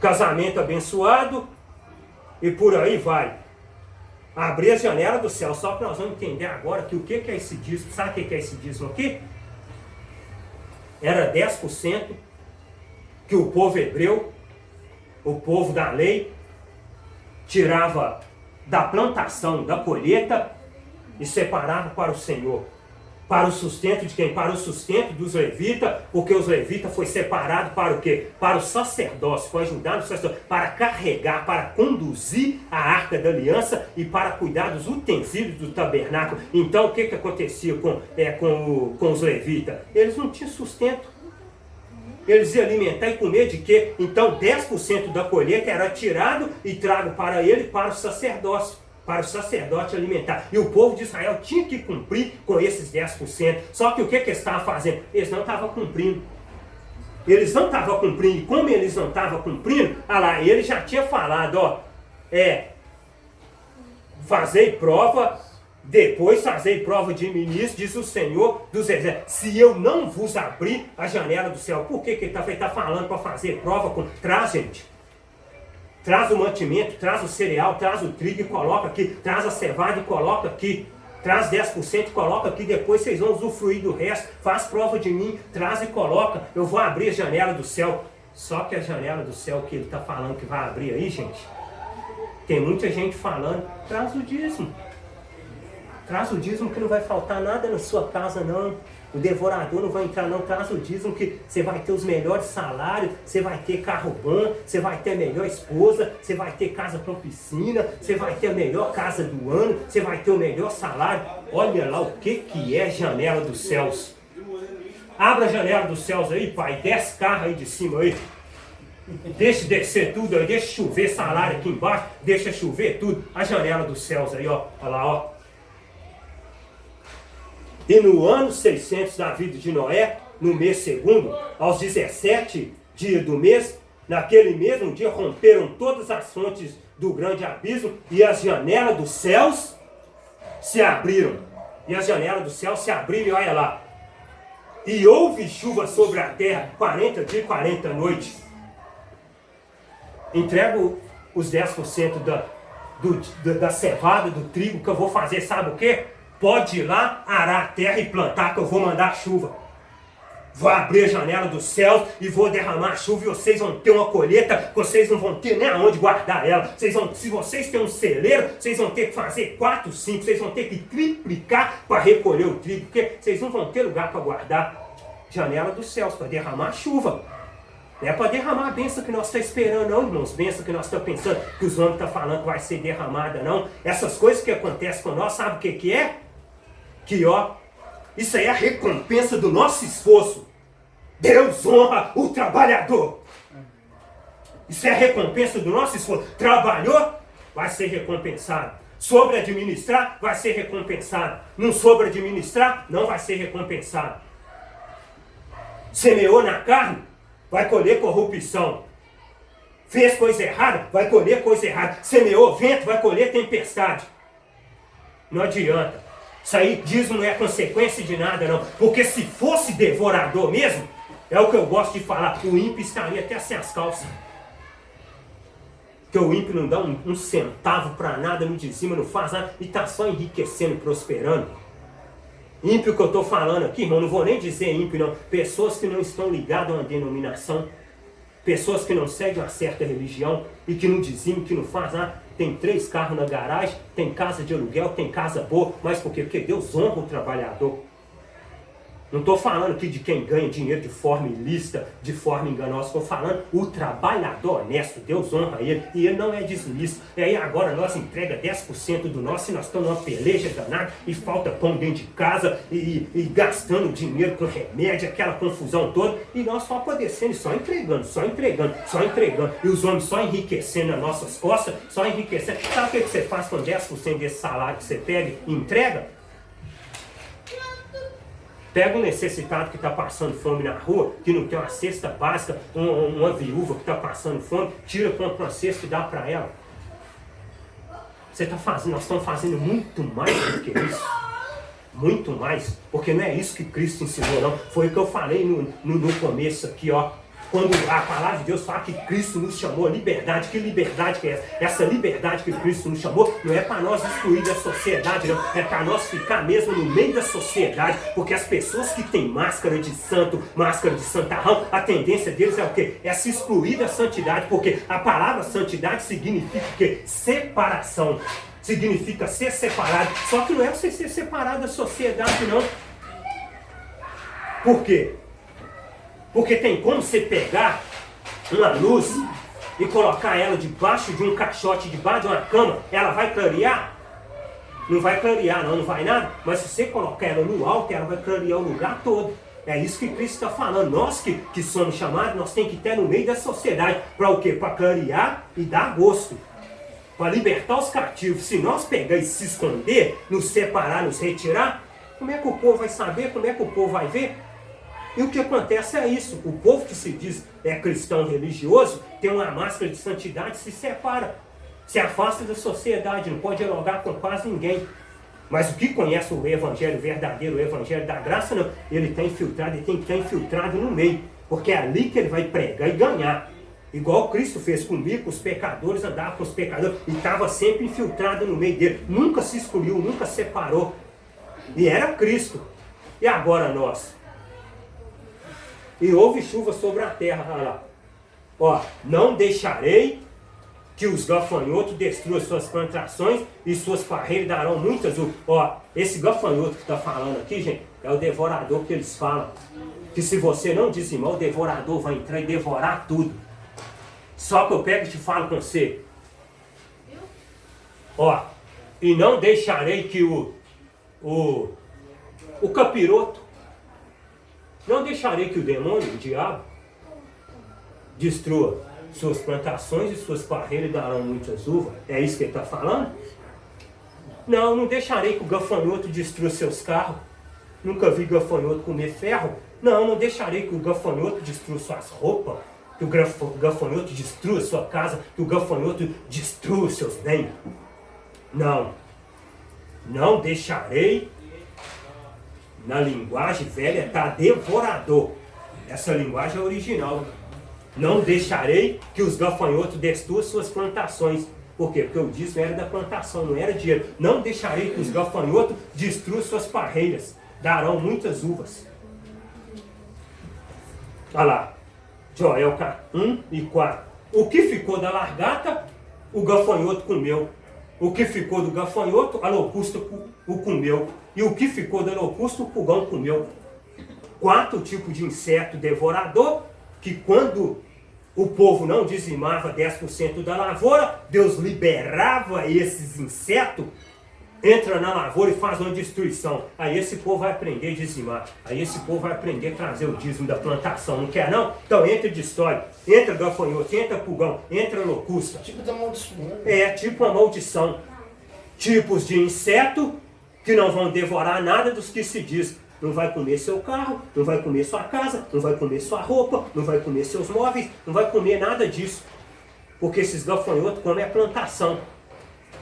S1: casamento abençoado e por aí vai. Abrir a janela do céu. Só que nós vamos entender agora que o que é esse dízimo. Sabe o que é esse dízimo aqui? Era 10% que o povo hebreu, o povo da lei, tirava da plantação, da colheita e separava para o Senhor. Para o sustento de quem? Para o sustento dos levitas, porque os levitas foi separado para o quê? Para o sacerdócio, para ajudar no sacerdócio, para carregar, para conduzir a arca da aliança e para cuidar dos utensílios do tabernáculo. Então o que acontecia com os levitas? Eles não tinham sustento. Eles iam alimentar e comer de quê? Então 10% da colheita era tirado e trago para ele, para o sacerdócio. para o sacerdote alimentar. E o povo de Israel tinha que cumprir com esses 10%. Só que o que eles estavam fazendo? Eles não estavam cumprindo. Eles não estavam cumprindo. E como eles não estavam cumprindo, olha lá, ele já tinha falado, ó, fazei prova, depois fazei prova de ministro, diz o Senhor dos Exércitos. Se eu não vos abrir a janela do céu, por que ele está falando para fazer prova? Traz, gente. Traz o mantimento, traz o cereal, traz o trigo e coloca aqui. Traz a cevada e coloca aqui. Traz 10% e coloca aqui. Depois vocês vão usufruir do resto. Faz prova de mim, traz e coloca. Eu vou abrir a janela do céu. Só que a janela do céu que ele está falando que vai abrir aí, gente, tem muita gente falando, traz o dízimo. Traz o dízimo que não vai faltar nada na sua casa, não. O devorador não vai entrar, não. Traz o dízimo que você vai ter os melhores salários, você vai ter carro bom, você vai ter a melhor esposa, você vai ter casa com piscina, você vai ter a melhor casa do ano, você vai ter o melhor salário. Olha lá o que é janela dos céus. Abra a janela dos céus aí, pai. Desce carro aí de cima aí. Deixa descer tudo aí, deixa chover salário aqui embaixo, deixa chover tudo. A janela dos céus aí, ó. Olha lá, ó. E no ano 600 da vida de Noé, no mês segundo, aos 17 dias do mês, naquele mesmo dia romperam todas as fontes do grande abismo e as janelas dos céus se abriram. E as janelas dos céus se abriram e olha lá. E houve chuva sobre a terra 40 dias e 40 noites. Entrego os 10% da cevada, do trigo que eu vou fazer, sabe o quê? Pode ir lá, arar a terra e plantar que eu vou mandar chuva. Vou abrir a janela dos céus e vou derramar chuva e vocês vão ter uma colheita, vocês não vão ter nem aonde guardar ela. Se vocês têm um celeiro, vocês vão ter que fazer 4, 5, vocês vão ter que triplicar para recolher o trigo, porque vocês não vão ter lugar para guardar. Janela dos céus, para derramar chuva. Não é para derramar a bênção que nós estamos esperando, não, irmãos. Bênção que nós estamos pensando que os homens estão falando que vai ser derramada, não. Essas coisas que acontecem com nós, sabe o que é? Que, ó, isso aí é a recompensa do nosso esforço. Deus honra o trabalhador. Isso é a recompensa do nosso esforço. Trabalhou, vai ser recompensado. Sobre administrar, vai ser recompensado. Não sobre administrar, não vai ser recompensado. Semeou na carne, vai colher corrupção. Fez coisa errada, vai colher coisa errada. Semeou vento, vai colher tempestade. Não adianta. Isso aí, dízimo não é consequência de nada, não. Porque se fosse devorador mesmo, é o que eu gosto de falar, o ímpio estaria até sem as calças. Porque o ímpio não dá um centavo para nada, não dizima, não faz nada, e está só enriquecendo e prosperando. Ímpio que eu estou falando aqui, irmão, não vou nem dizer ímpio, não. Pessoas que não estão ligadas a uma denominação, pessoas que não seguem uma certa religião e que não dizimam, que não fazem nada. Tem 3 carros na garagem, tem casa de aluguel, tem casa boa, mas por quê? Porque Deus honra o trabalhador. Não estou falando aqui de quem ganha dinheiro de forma ilícita, de forma enganosa. Estou falando o trabalhador honesto. Deus honra ele e ele não é dizimista. E aí agora nós entrega 10% do nosso e nós estamos numa peleja danada e falta pão dentro de casa e gastando dinheiro com remédio, aquela confusão toda. E nós só padecendo, só entregando, só entregando, só entregando. E os homens só enriquecendo nas nossas costas, só enriquecendo. Sabe o que você faz com 10% desse salário que você pega e entrega? Pega um necessitado que está passando fome na rua, que não tem uma cesta básica, uma viúva que está passando fome, tira, compra uma cesta e dá para ela. Você está fazendo, nós estamos fazendo muito mais do que isso. Muito mais, porque não é isso que Cristo ensinou, não. Foi o que eu falei no começo aqui, ó. Quando a palavra de Deus fala que Cristo nos chamou a liberdade, que liberdade que é essa? Essa liberdade que Cristo nos chamou não é para nós excluir da sociedade, não. É para nós ficar mesmo no meio da sociedade, porque as pessoas que têm máscara de santo, máscara de santarrão, a tendência deles é o quê? É se excluir da santidade, porque a palavra santidade significa o quê? Separação. Significa ser separado. Só que não é você ser separado da sociedade, não. Por quê? Porque tem como você pegar uma luz e colocar ela debaixo de um caixote, debaixo de uma cama, ela vai clarear? Não vai clarear, não vai nada. Mas se você colocar ela no alto, ela vai clarear o lugar todo. É isso que Cristo está falando. Nós que somos chamados, nós temos que estar no meio da sociedade. Para o quê? Para clarear e dar gosto. para libertar os cativos, se nós pegar e se esconder, nos separar, nos retirar, como é que o povo vai saber? Como é que o povo vai ver? E o que acontece é isso. O povo que se diz cristão religioso, tem uma máscara de santidade, se separa. Se afasta da sociedade, não pode dialogar com quase ninguém. Mas o que conhece o evangelho verdadeiro, o evangelho da graça, não. Ele está infiltrado, ele tem que estar infiltrado no meio. Porque é ali que ele vai pregar e ganhar. Igual Cristo fez comigo, com os pecadores, andava com os pecadores e estava sempre infiltrado no meio dele. Nunca se excluiu, nunca separou. E era Cristo. E agora nós? E houve chuva sobre a terra. Olha lá. Ó, não deixarei que os gafanhotos destruam suas plantações e suas parreiras darão muitas uvas. Ó, esse gafanhoto que está falando aqui, gente, é o devorador que eles falam. Que se você não dizimar, o devorador vai entrar e devorar tudo. Só que eu pego e te falo com você. Ó, e não deixarei que o capiroto, não deixarei que o demônio, o diabo, destrua suas plantações e suas parreiras darão muitas uvas. É isso que ele está falando? Não, não deixarei que o gafanhoto destrua seus carros. Nunca vi gafanhoto comer ferro. Não, não deixarei que o gafanhoto destrua suas roupas. Que o gafanhoto destrua sua casa. Que o gafanhoto destrua seus bens. Não. Não deixarei. Na linguagem velha está devorador. Essa linguagem é original. Não deixarei que os gafanhotos destruam suas plantações. Por quê? Porque o dízimo era da plantação, não era dinheiro. Não deixarei que os gafanhotos destruam suas parreiras. Darão muitas uvas. Olha lá. Joel 1 e 4. O que ficou da largata, o gafanhoto comeu. O que ficou do gafanhoto, a locusta o comeu. E o que ficou da locusta, o pulgão comeu. 4 tipos de inseto devorador, que quando o povo não dizimava 10% da lavoura, Deus liberava esses insetos, entra na lavoura e faz uma destruição. Aí esse povo vai aprender a dizimar. Aí esse povo vai aprender a trazer o dízimo da plantação. Não quer não? Então entra e destrói. Entra gafanhoto, entra pulgão, entra locusta.
S2: Tipo da maldição.
S1: É, tipo uma maldição. Tipos de inseto que não vão devorar nada dos que se diz. Não vai comer seu carro, não vai comer sua casa, não vai comer sua roupa, não vai comer seus móveis, não vai comer nada disso. Porque esses gafanhotos comem a plantação.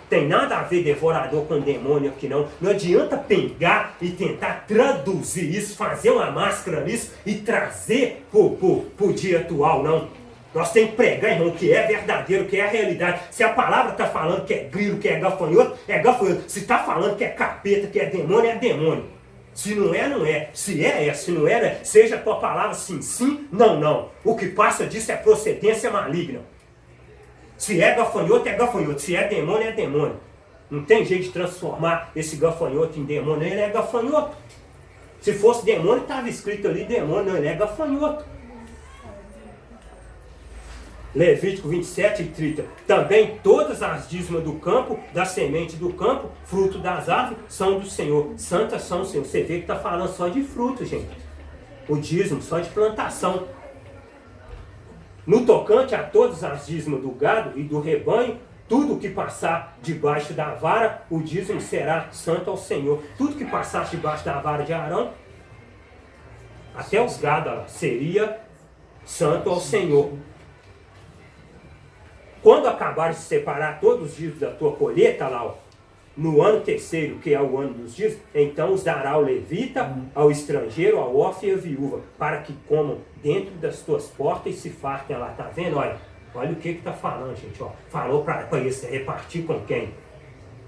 S1: Tem nada a ver devorador com demônio aqui não. Não adianta pegar e tentar traduzir isso, fazer uma máscara nisso e trazer pro dia atual, não. Nós temos que pregar, irmão, que é verdadeiro, que é a realidade. Se a palavra está falando que é grilo, que é gafanhoto, é gafanhoto. Se está falando que é capeta, que é demônio, é demônio. Se não é, não é. Se é, é. Se não é, é. Seja a tua palavra sim, sim, não, não. O que passa disso é procedência maligna. Se é gafanhoto, é gafanhoto. Se é demônio, é demônio. Não tem jeito de transformar esse gafanhoto em demônio. Ele é gafanhoto. Se fosse demônio, estava escrito ali demônio. Não, ele é gafanhoto. Levítico 27 e 30. Também todas as dízimas do campo, da semente do campo, fruto das árvores, são do Senhor. Santas são do Senhor. Você vê que está falando só de fruto, gente. O dízimo só de plantação. No tocante a todas as dízimas do gado e do rebanho, tudo que passar debaixo da vara, o dízimo será santo ao Senhor. Tudo que passasse debaixo da vara de Arão, até os gados, seria santo ao Senhor. Quando acabar de separar todos os dízimos da tua colheita, lá, ó, no ano terceiro, que é o ano dos dízimos, então os dará ao levita, ao estrangeiro, ao órfão e à viúva, para que comam dentro das tuas portas e se fartem lá. Tá vendo? Olha o que está falando, gente. Ó. Falou para eles repartir com quem?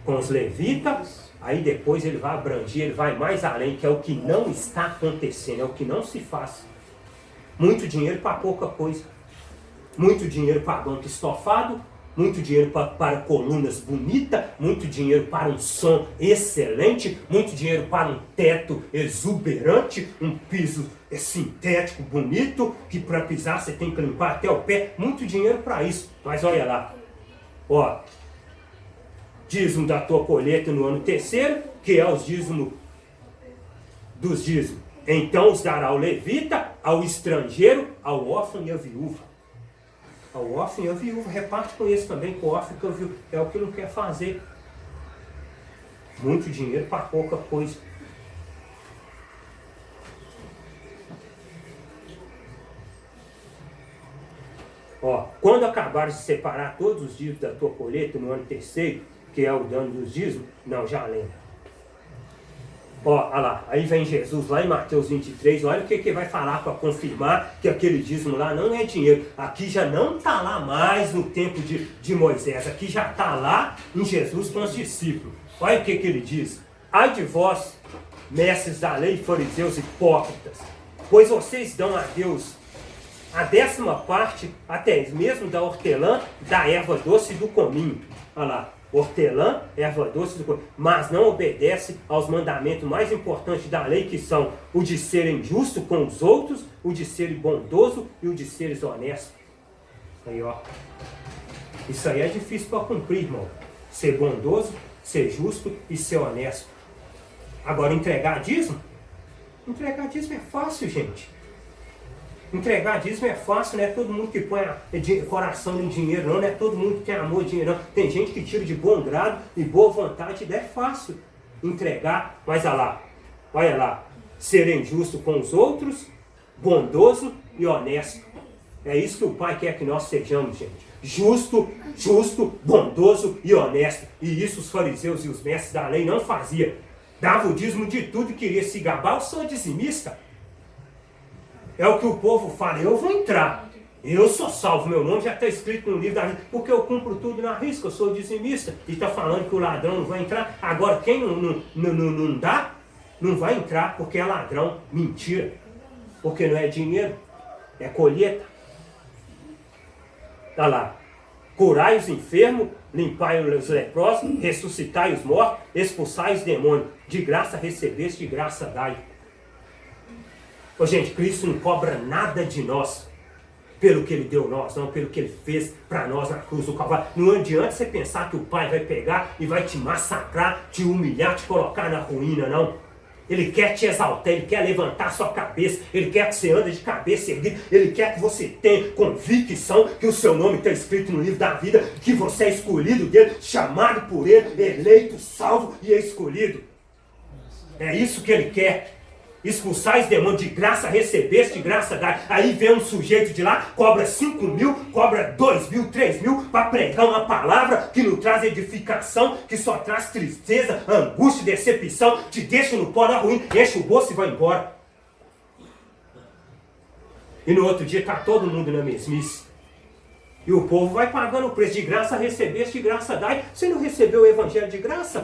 S1: Com os levitas, aí depois ele vai abranger, ele vai mais além, que é o que não está acontecendo, é o que não se faz. Muito dinheiro para pouca coisa. Muito dinheiro para banco estofado, muito dinheiro para colunas bonitas, muito dinheiro para um som excelente, muito dinheiro para um teto exuberante, um piso sintético bonito, que para pisar você tem que limpar até o pé, muito dinheiro para isso. Mas olha lá, ó, dízimo da tua colheita no ano terceiro, que é os dízimos dos dízimos. Então os dará ao levita, ao estrangeiro, ao órfão e à viúva. O órfão e a viúva, reparte com esse também, com o órfão que a viúva é o que não quer fazer. Muito dinheiro para pouca coisa. Ó, quando acabares de separar todos os dízimos da tua colheita no ano terceiro, que é o dano dos dízimos, não, já lembra. Ó, olha lá, aí vem Jesus lá em Mateus 23, olha o que vai falar para confirmar que aquele dízimo lá não é dinheiro. Aqui já não está lá mais no tempo de Moisés, aqui já está lá em Jesus com os discípulos. Olha o que ele diz. Ai de vós, mestres da lei, fariseus hipócritas, pois vocês dão a Deus a 10ª parte, até mesmo da hortelã, da erva doce e do cominho. Olha lá. Hortelã, erva doce, mas não obedece aos mandamentos mais importantes da lei, que são o de serem justo com os outros, o de serem bondoso e o de seres honesto. Aí, ó. Isso aí é difícil para cumprir, irmão. Ser bondoso, ser justo e ser honesto. Agora, entregar dízimo? Entregar dízimo é fácil, gente. Entregar dízimo é fácil, não é todo mundo que põe coração em dinheiro, não é todo mundo que tem amor em dinheiro, não. Tem gente que tira de bom grado e boa vontade, é fácil entregar, mas olha lá, serem justo com os outros, bondoso e honesto. É isso que o Pai quer que nós sejamos, gente. Justo, bondoso e honesto. E isso os fariseus e os mestres da lei não faziam. Dava o dízimo de tudo e queria se gabar, eu sou dizimista. É o que o povo fala, eu vou entrar, eu sou salvo, meu nome já está escrito no livro da vida, porque eu cumpro tudo na risca, eu sou dizimista, e está falando que o ladrão não vai entrar. Agora quem não dá, não vai entrar, porque é ladrão, mentira, porque não é dinheiro, é colheita. Está lá, curai os enfermos, limpai os leprosos, ressuscitai os mortos, expulsai os demônios, de graça recebeste, de graça dai. Ô, gente, Cristo não cobra nada de nós pelo que Ele deu a nós, não pelo que Ele fez para nós na cruz do Calvário. Não adianta você pensar que o Pai vai pegar e vai te massacrar, te humilhar, te colocar na ruína, não. Ele quer te exaltar, Ele quer levantar sua cabeça, Ele quer que você ande de cabeça erguida, Ele quer que você tenha convicção que o seu nome está escrito no livro da vida, que você é escolhido dEle, chamado por Ele, eleito, salvo e escolhido. É isso que Ele quer. Expulsar os demônios, de graça recebeste, de graça dai. Aí vem um sujeito de lá, cobra 5.000, cobra 2.000, 3.000 para pregar uma palavra que não traz edificação, que só traz tristeza, angústia, decepção, te deixa no pó da ruína, enche o bolso e vai embora. E no outro dia está todo mundo na mesmice. E o povo vai pagando o preço. De graça recebeste, de graça dai. Você não recebeu o evangelho de graça?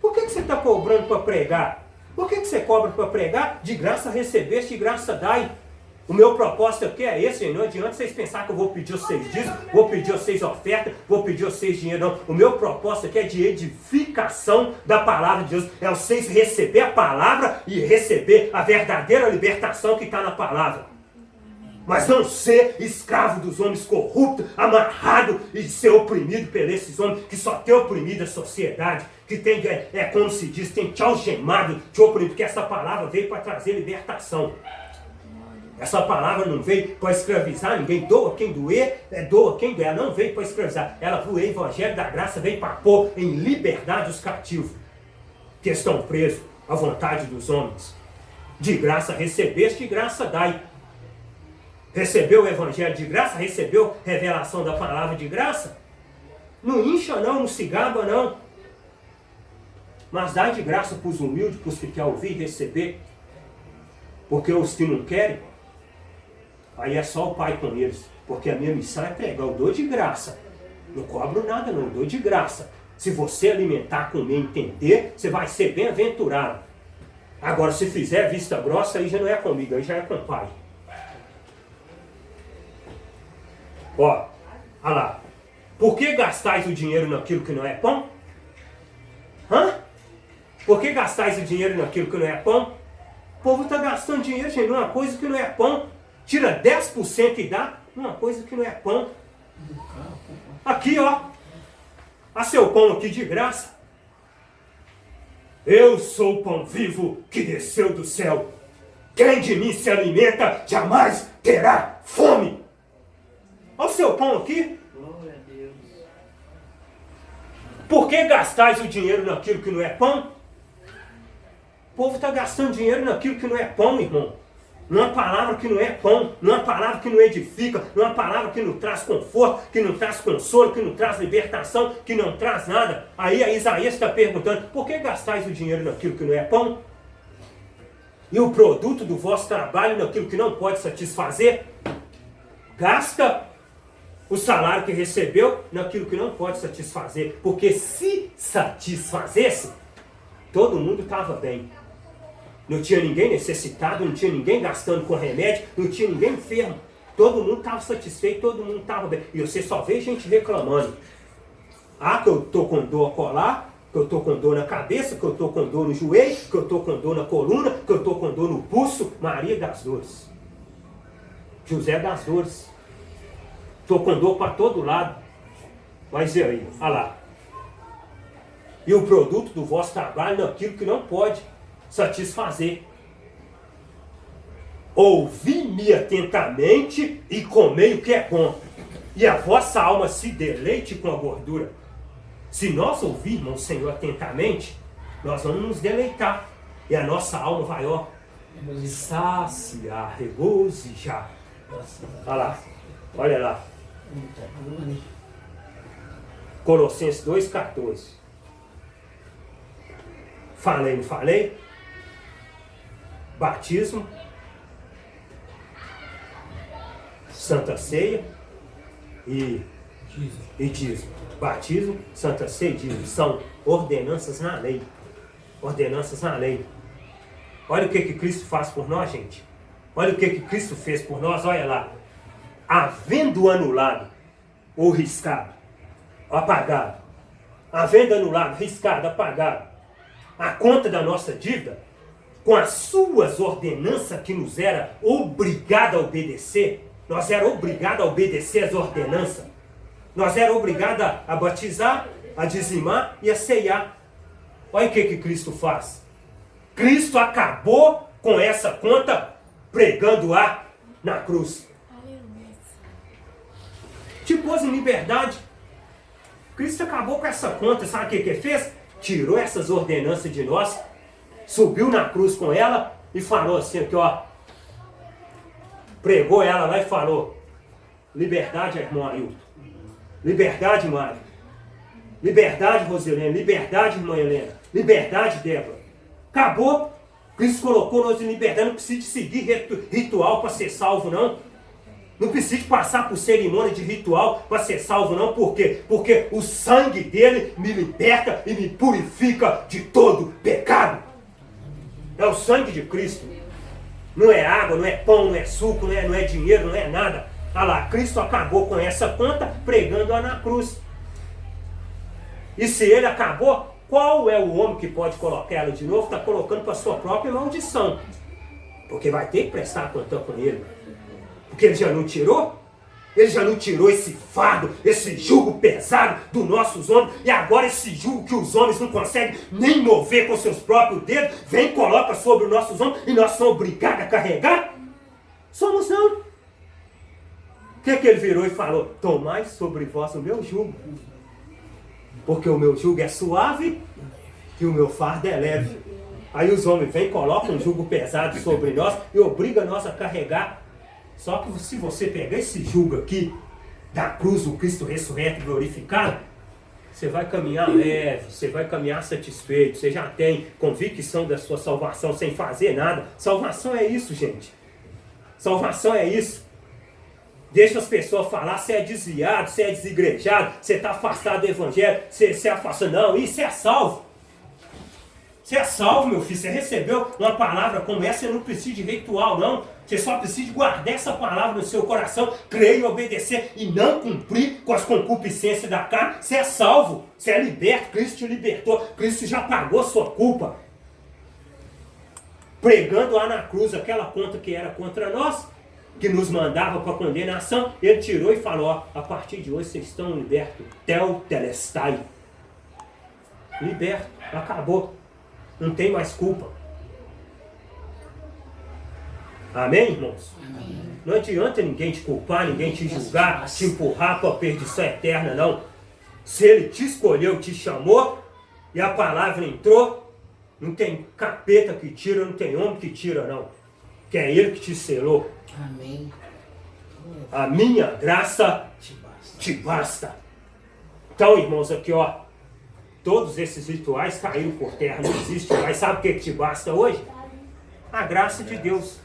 S1: Por que você está cobrando para pregar? Por que você cobra para pregar? De graça recebeste, de graça dai. O meu propósito aqui é esse, não adianta vocês pensarem que eu vou pedir vocês dízimos, vou pedir vocês oferta, vou pedir vocês dinheiro, não. O meu propósito aqui é de edificação da palavra de Deus. É vocês receber a palavra e receber a verdadeira libertação que está na palavra. Mas não ser escravo dos homens corruptos, amarrado e ser oprimido por esses homens que só tem oprimido a sociedade, que tem, como se diz, tem te algemado, te oprimido, porque essa palavra veio para trazer libertação. Essa palavra não veio para escravizar ninguém, doa quem doer, doa quem doer, ela não veio para escravizar, ela veio, o evangelho da graça veio para pôr em liberdade os cativos, que estão presos à vontade dos homens. De graça recebeste, de graça dai. Recebeu o evangelho de graça? Recebeu revelação da palavra de graça? Não incha não, não se gaba não. Mas dá de graça para os humildes, para os que querem ouvir e receber. Porque os que não querem, aí é só o Pai com eles. Porque a minha missão é pregar, eu dou de graça. Não cobro nada não, eu dou de graça. Se você alimentar, comer, entender, você vai ser bem-aventurado. Agora, se fizer vista grossa, aí já não é comigo, aí já é com o Pai. Ó, olha lá. Por que gastais o dinheiro naquilo que não é pão? Hã? Por que gastais o dinheiro naquilo que não é pão? O povo está gastando dinheiro, gente, numa coisa que não é pão. Tira 10% e dá numa coisa que não é pão. Aqui, ó. A seu pão aqui de graça. Eu sou o pão vivo que desceu do céu. Quem de mim se alimenta jamais terá fome. Olha o seu pão aqui.
S2: Glória a Deus.
S1: Por que gastais o dinheiro naquilo que não é pão? O povo está gastando dinheiro naquilo que não é pão, irmão. Numa palavra que não é pão, numa palavra que não edifica, numa palavra que não traz conforto, que não traz consolo, que não traz libertação, que não traz nada. Aí a Isaías está perguntando, por que gastais o dinheiro naquilo que não é pão? E o produto do vosso trabalho naquilo que não pode satisfazer? Gasta o salário que recebeu naquilo que não pode satisfazer. Porque se satisfazesse, todo mundo estava bem. Não tinha ninguém necessitado, não tinha ninguém gastando com remédio, não tinha ninguém enfermo. Todo mundo estava satisfeito, todo mundo estava bem. E você só vê gente reclamando. Ah, que eu estou com dor a colar, que eu estou com dor na cabeça, que eu estou com dor no joelho, que eu estou com dor na coluna, que eu estou com dor no pulso. Maria das Dores. José das Dores. Estou com dor para todo lado. Mas e aí? Olha lá. E o produto do vosso trabalho naquilo que não pode satisfazer. Ouvi-me atentamente e comei o que é bom, e a vossa alma se deleite com a gordura. Se nós ouvirmos o Senhor atentamente, nós vamos nos deleitar, e a nossa alma vai, ó, saciar, regozijar. Olha lá, olha lá. Colossenses 2,14. Falei, não falei? Batismo, Santa Ceia e dízimo. Batismo, Santa Ceia e dízimo são ordenanças na lei. Ordenanças na lei. Olha o que Cristo faz por nós, gente. Olha o que Cristo fez por nós, olha lá. Havendo anulado ou riscado, apagado, havendo anulado, riscado, apagado, a conta da nossa dívida, com as suas ordenanças que nos era obrigado a obedecer, nós era obrigado a obedecer as ordenanças, nós era obrigado a batizar, a dizimar e a ceiar. Olha o que Cristo faz. Cristo acabou com essa conta pregando-a na cruz. Te pôs em liberdade. Cristo acabou com essa conta. Sabe o que ele fez? Tirou essas ordenanças de nós, subiu na cruz com ela e falou assim aqui, ó. Pregou ela lá e falou: liberdade, irmão Ailton. Liberdade, Mário. Liberdade, Rosilene. Liberdade, irmã Helena. Liberdade, Débora. Acabou. Cristo colocou nós em liberdade. Não precisa de seguir ritual para ser salvo, não. Não precisa de passar por cerimônia de ritual para ser salvo, não. Por quê? Porque o sangue dele me liberta e me purifica de todo pecado. É o sangue de Cristo. Não é água, não é pão, não é suco, não é dinheiro, não é nada. Olha lá, Cristo acabou com essa conta pregando-a na cruz. E se ele acabou, qual é o homem que pode colocar ela de novo? Está colocando para a sua própria maldição. Porque vai ter que prestar conta com ele. Porque ele já não tirou? Ele já não tirou esse fardo, esse jugo pesado dos nossos ombros. E agora esse jugo que os homens não conseguem nem mover com seus próprios dedos, vem e coloca sobre os nossos ombros e nós somos obrigados a carregar? Somos não. O que ele virou e falou? Tomai sobre vós o meu jugo. Porque o meu jugo é suave e o meu fardo é leve. Aí os homens vêm e colocam um jugo pesado sobre nós e obrigam nós a carregar. Só que se você pegar esse jugo aqui, da cruz do Cristo ressurreto e glorificado, você vai caminhar leve, você vai caminhar satisfeito, você já tem convicção da sua salvação sem fazer nada. Salvação é isso, gente. Salvação é isso. Deixa as pessoas falar, você é desviado, você é desigrejado, você está afastado do evangelho, você é afastado. Não, isso é salvo. Você é salvo, meu filho. Você recebeu uma palavra como essa, você não precisa de ritual, não. Você só precisa de guardar essa palavra no seu coração, crer e obedecer e não cumprir com as concupiscências da carne. Você é salvo, você é liberto, Cristo te libertou, Cristo já pagou sua culpa. Pregando lá na cruz aquela conta que era contra nós, que nos mandava para condenação, ele tirou e falou: ó, a partir de hoje vocês estão libertos. Tel telestai. Liberto, acabou. Não tem mais culpa. Amém, irmãos?
S2: Amém.
S1: Não adianta ninguém te culpar, ninguém te julgar, te empurrar para a perdição eterna, não. Se ele te escolheu, te chamou, e a palavra entrou, não tem capeta que tira, não tem homem que tira, não. Que é ele que te selou.
S2: Amém.
S1: A minha graça te basta. Então, irmãos, aqui, ó, todos esses rituais caíram por terra, não existe mais. Sabe o que te basta hoje? A graça de Deus.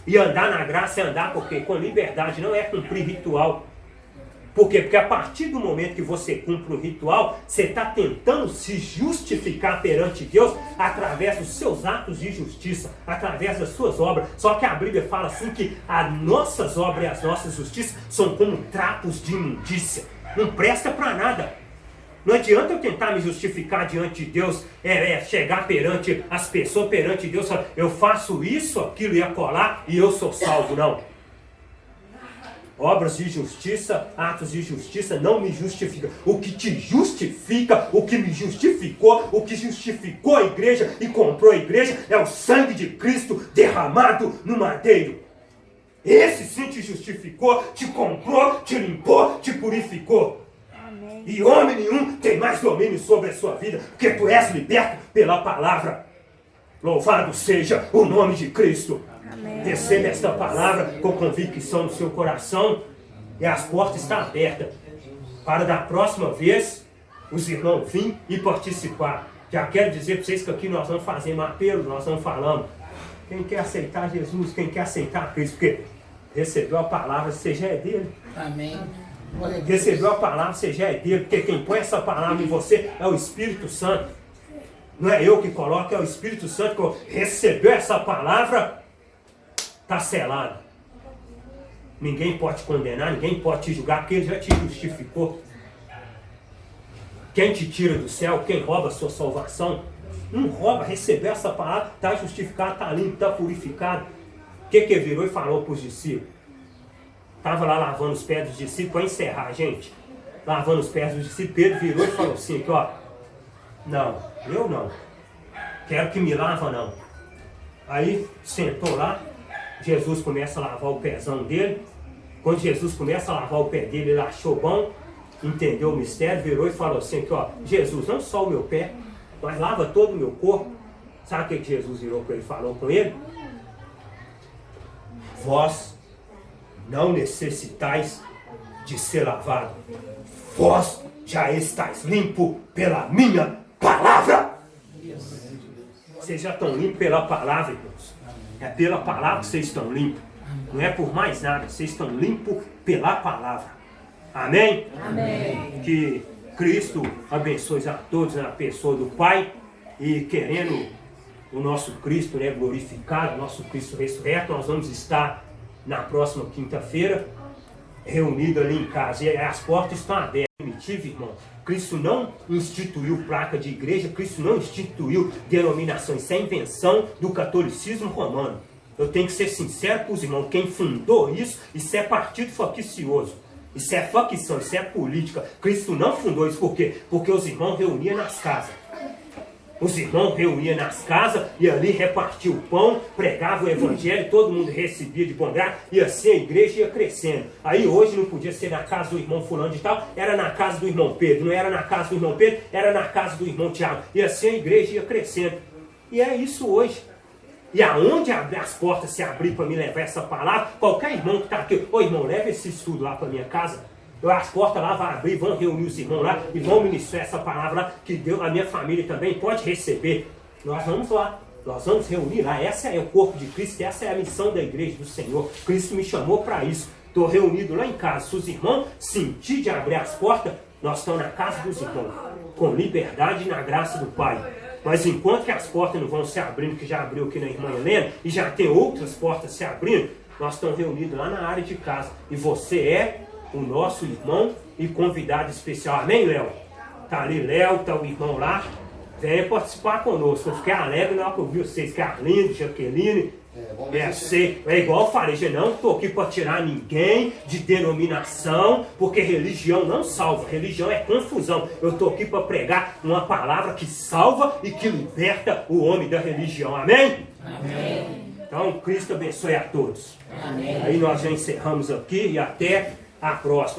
S1: E andar na graça é andar porque com liberdade, não é cumprir ritual. Por quê? Porque a partir do momento que você cumpre o ritual, você está tentando se justificar perante Deus através dos seus atos de justiça, através das suas obras. Só que a Bíblia fala assim que as nossas obras e as nossas justiças são como trapos de imundícia. Não presta para nada. Não adianta eu tentar me justificar diante de Deus, chegar perante as pessoas, perante Deus, falar, eu faço isso, aquilo e acolá e eu sou salvo, não. Obras de justiça, atos de justiça não me justificam. O que te justifica, o que me justificou, o que justificou a igreja e comprou a igreja é o sangue de Cristo derramado no madeiro. Esse sim te justificou, te comprou, te limpou, te purificou. Amém. E homem nenhum tem mais domínio sobre a sua vida, porque tu és liberto pela palavra. Louvado seja o nome de Cristo. Amém. Receba esta palavra com convicção no seu coração e as portas estão abertas para da próxima vez os irmãos virem e participar. Já quero dizer para vocês que aqui nós vamos fazer um apelo, nós vamos falando. Quem quer aceitar Jesus, quem quer aceitar Cristo, porque recebeu a palavra, você já é dele.
S2: Amém.
S1: Recebeu a palavra, você já é dele, porque quem põe essa palavra em você é o Espírito Santo. Não é eu que coloco, é o Espírito Santo que recebeu essa palavra. Está selado. Ninguém pode te condenar, ninguém pode te julgar, porque ele já te justificou. Quem te tira do céu, quem rouba a sua salvação, não rouba, recebeu essa palavra, está justificado, está limpo, está purificado. O que virou e falou para os discípulos? Estava lá lavando os pés dos discípulos, para encerrar, gente. Lavando os pés dos discípulos, Pedro virou e falou assim, que, ó, não, eu não. Quero que me lava, não. Aí sentou lá. Jesus começa a lavar o pezão dele. Quando Jesus começa a lavar o pé dele, ele achou bom, entendeu o mistério, virou e falou assim, que, ó, Jesus, não só o meu pé, mas lava todo o meu corpo. Sabe o que Jesus virou para ele, falou com ele? Vós não necessitais de ser lavado. Vós já estáis limpo pela minha palavra. Vocês já estão limpos pela palavra, irmãos. É pela palavra que vocês estão limpos. Não é por mais nada. Vocês estão limpos pela palavra. Amém? Amém. Que Cristo abençoe a todos na pessoa do Pai. E querendo o nosso Cristo, né, glorificado, nosso Cristo ressurreto, nós vamos estar na próxima quinta-feira reunidos ali em casa. E as portas estão abertas. Primitivo, irmão. Cristo não instituiu placa de igreja, Cristo não instituiu denominação. Isso é invenção do catolicismo romano. Eu tenho que ser sincero com os irmãos. Quem fundou isso é partido faccioso. Isso é facção, isso é política. Cristo não fundou isso. Por quê? Porque os irmãos reuniam nas casas. Os irmãos reuniam nas casas e ali repartiam o pão, pregavam o evangelho, todo mundo recebia de bom grado e assim a igreja ia crescendo. Aí hoje não podia ser na casa do irmão fulano de tal, era na casa do irmão Pedro. Não era na casa do irmão Pedro, era na casa do irmão Tiago. E assim a igreja ia crescendo. E é isso hoje. E aonde as portas se abrir para me levar essa palavra, qualquer irmão que está aqui, ô irmão, leva esse estudo lá para minha casa. As portas lá vão abrir, vão reunir os irmãos lá e vão ministrar essa palavra lá, que Deus, a minha família também pode receber. Nós vamos lá, nós vamos reunir lá. Essa é o corpo de Cristo, essa é a missão da igreja do Senhor. Cristo me chamou para isso. Estou reunido lá em casa. Se os irmãos sentir de abrir as portas, nós estamos na casa dos irmãos, com liberdade e na graça do Pai. Mas enquanto que as portas não vão se abrindo, que já abriu aqui na irmã Helena, e já tem outras portas se abrindo, nós estamos reunidos lá na área de casa. E você é o nosso irmão e convidado especial. Amém, Léo? Tá ali Léo, tá o irmão lá. Venha participar conosco. Eu fiquei alegre na hora que eu vi vocês, Carlinhos, Jaqueline. É igual eu falei, eu não estou aqui para tirar ninguém de denominação, porque religião não salva, religião é confusão. Eu estou aqui para pregar uma palavra que salva e que liberta o homem da religião. Amém? Amém. Então, Então, Cristo abençoe a todos.
S2: Amém.
S1: Aí nós já encerramos aqui e até a próxima.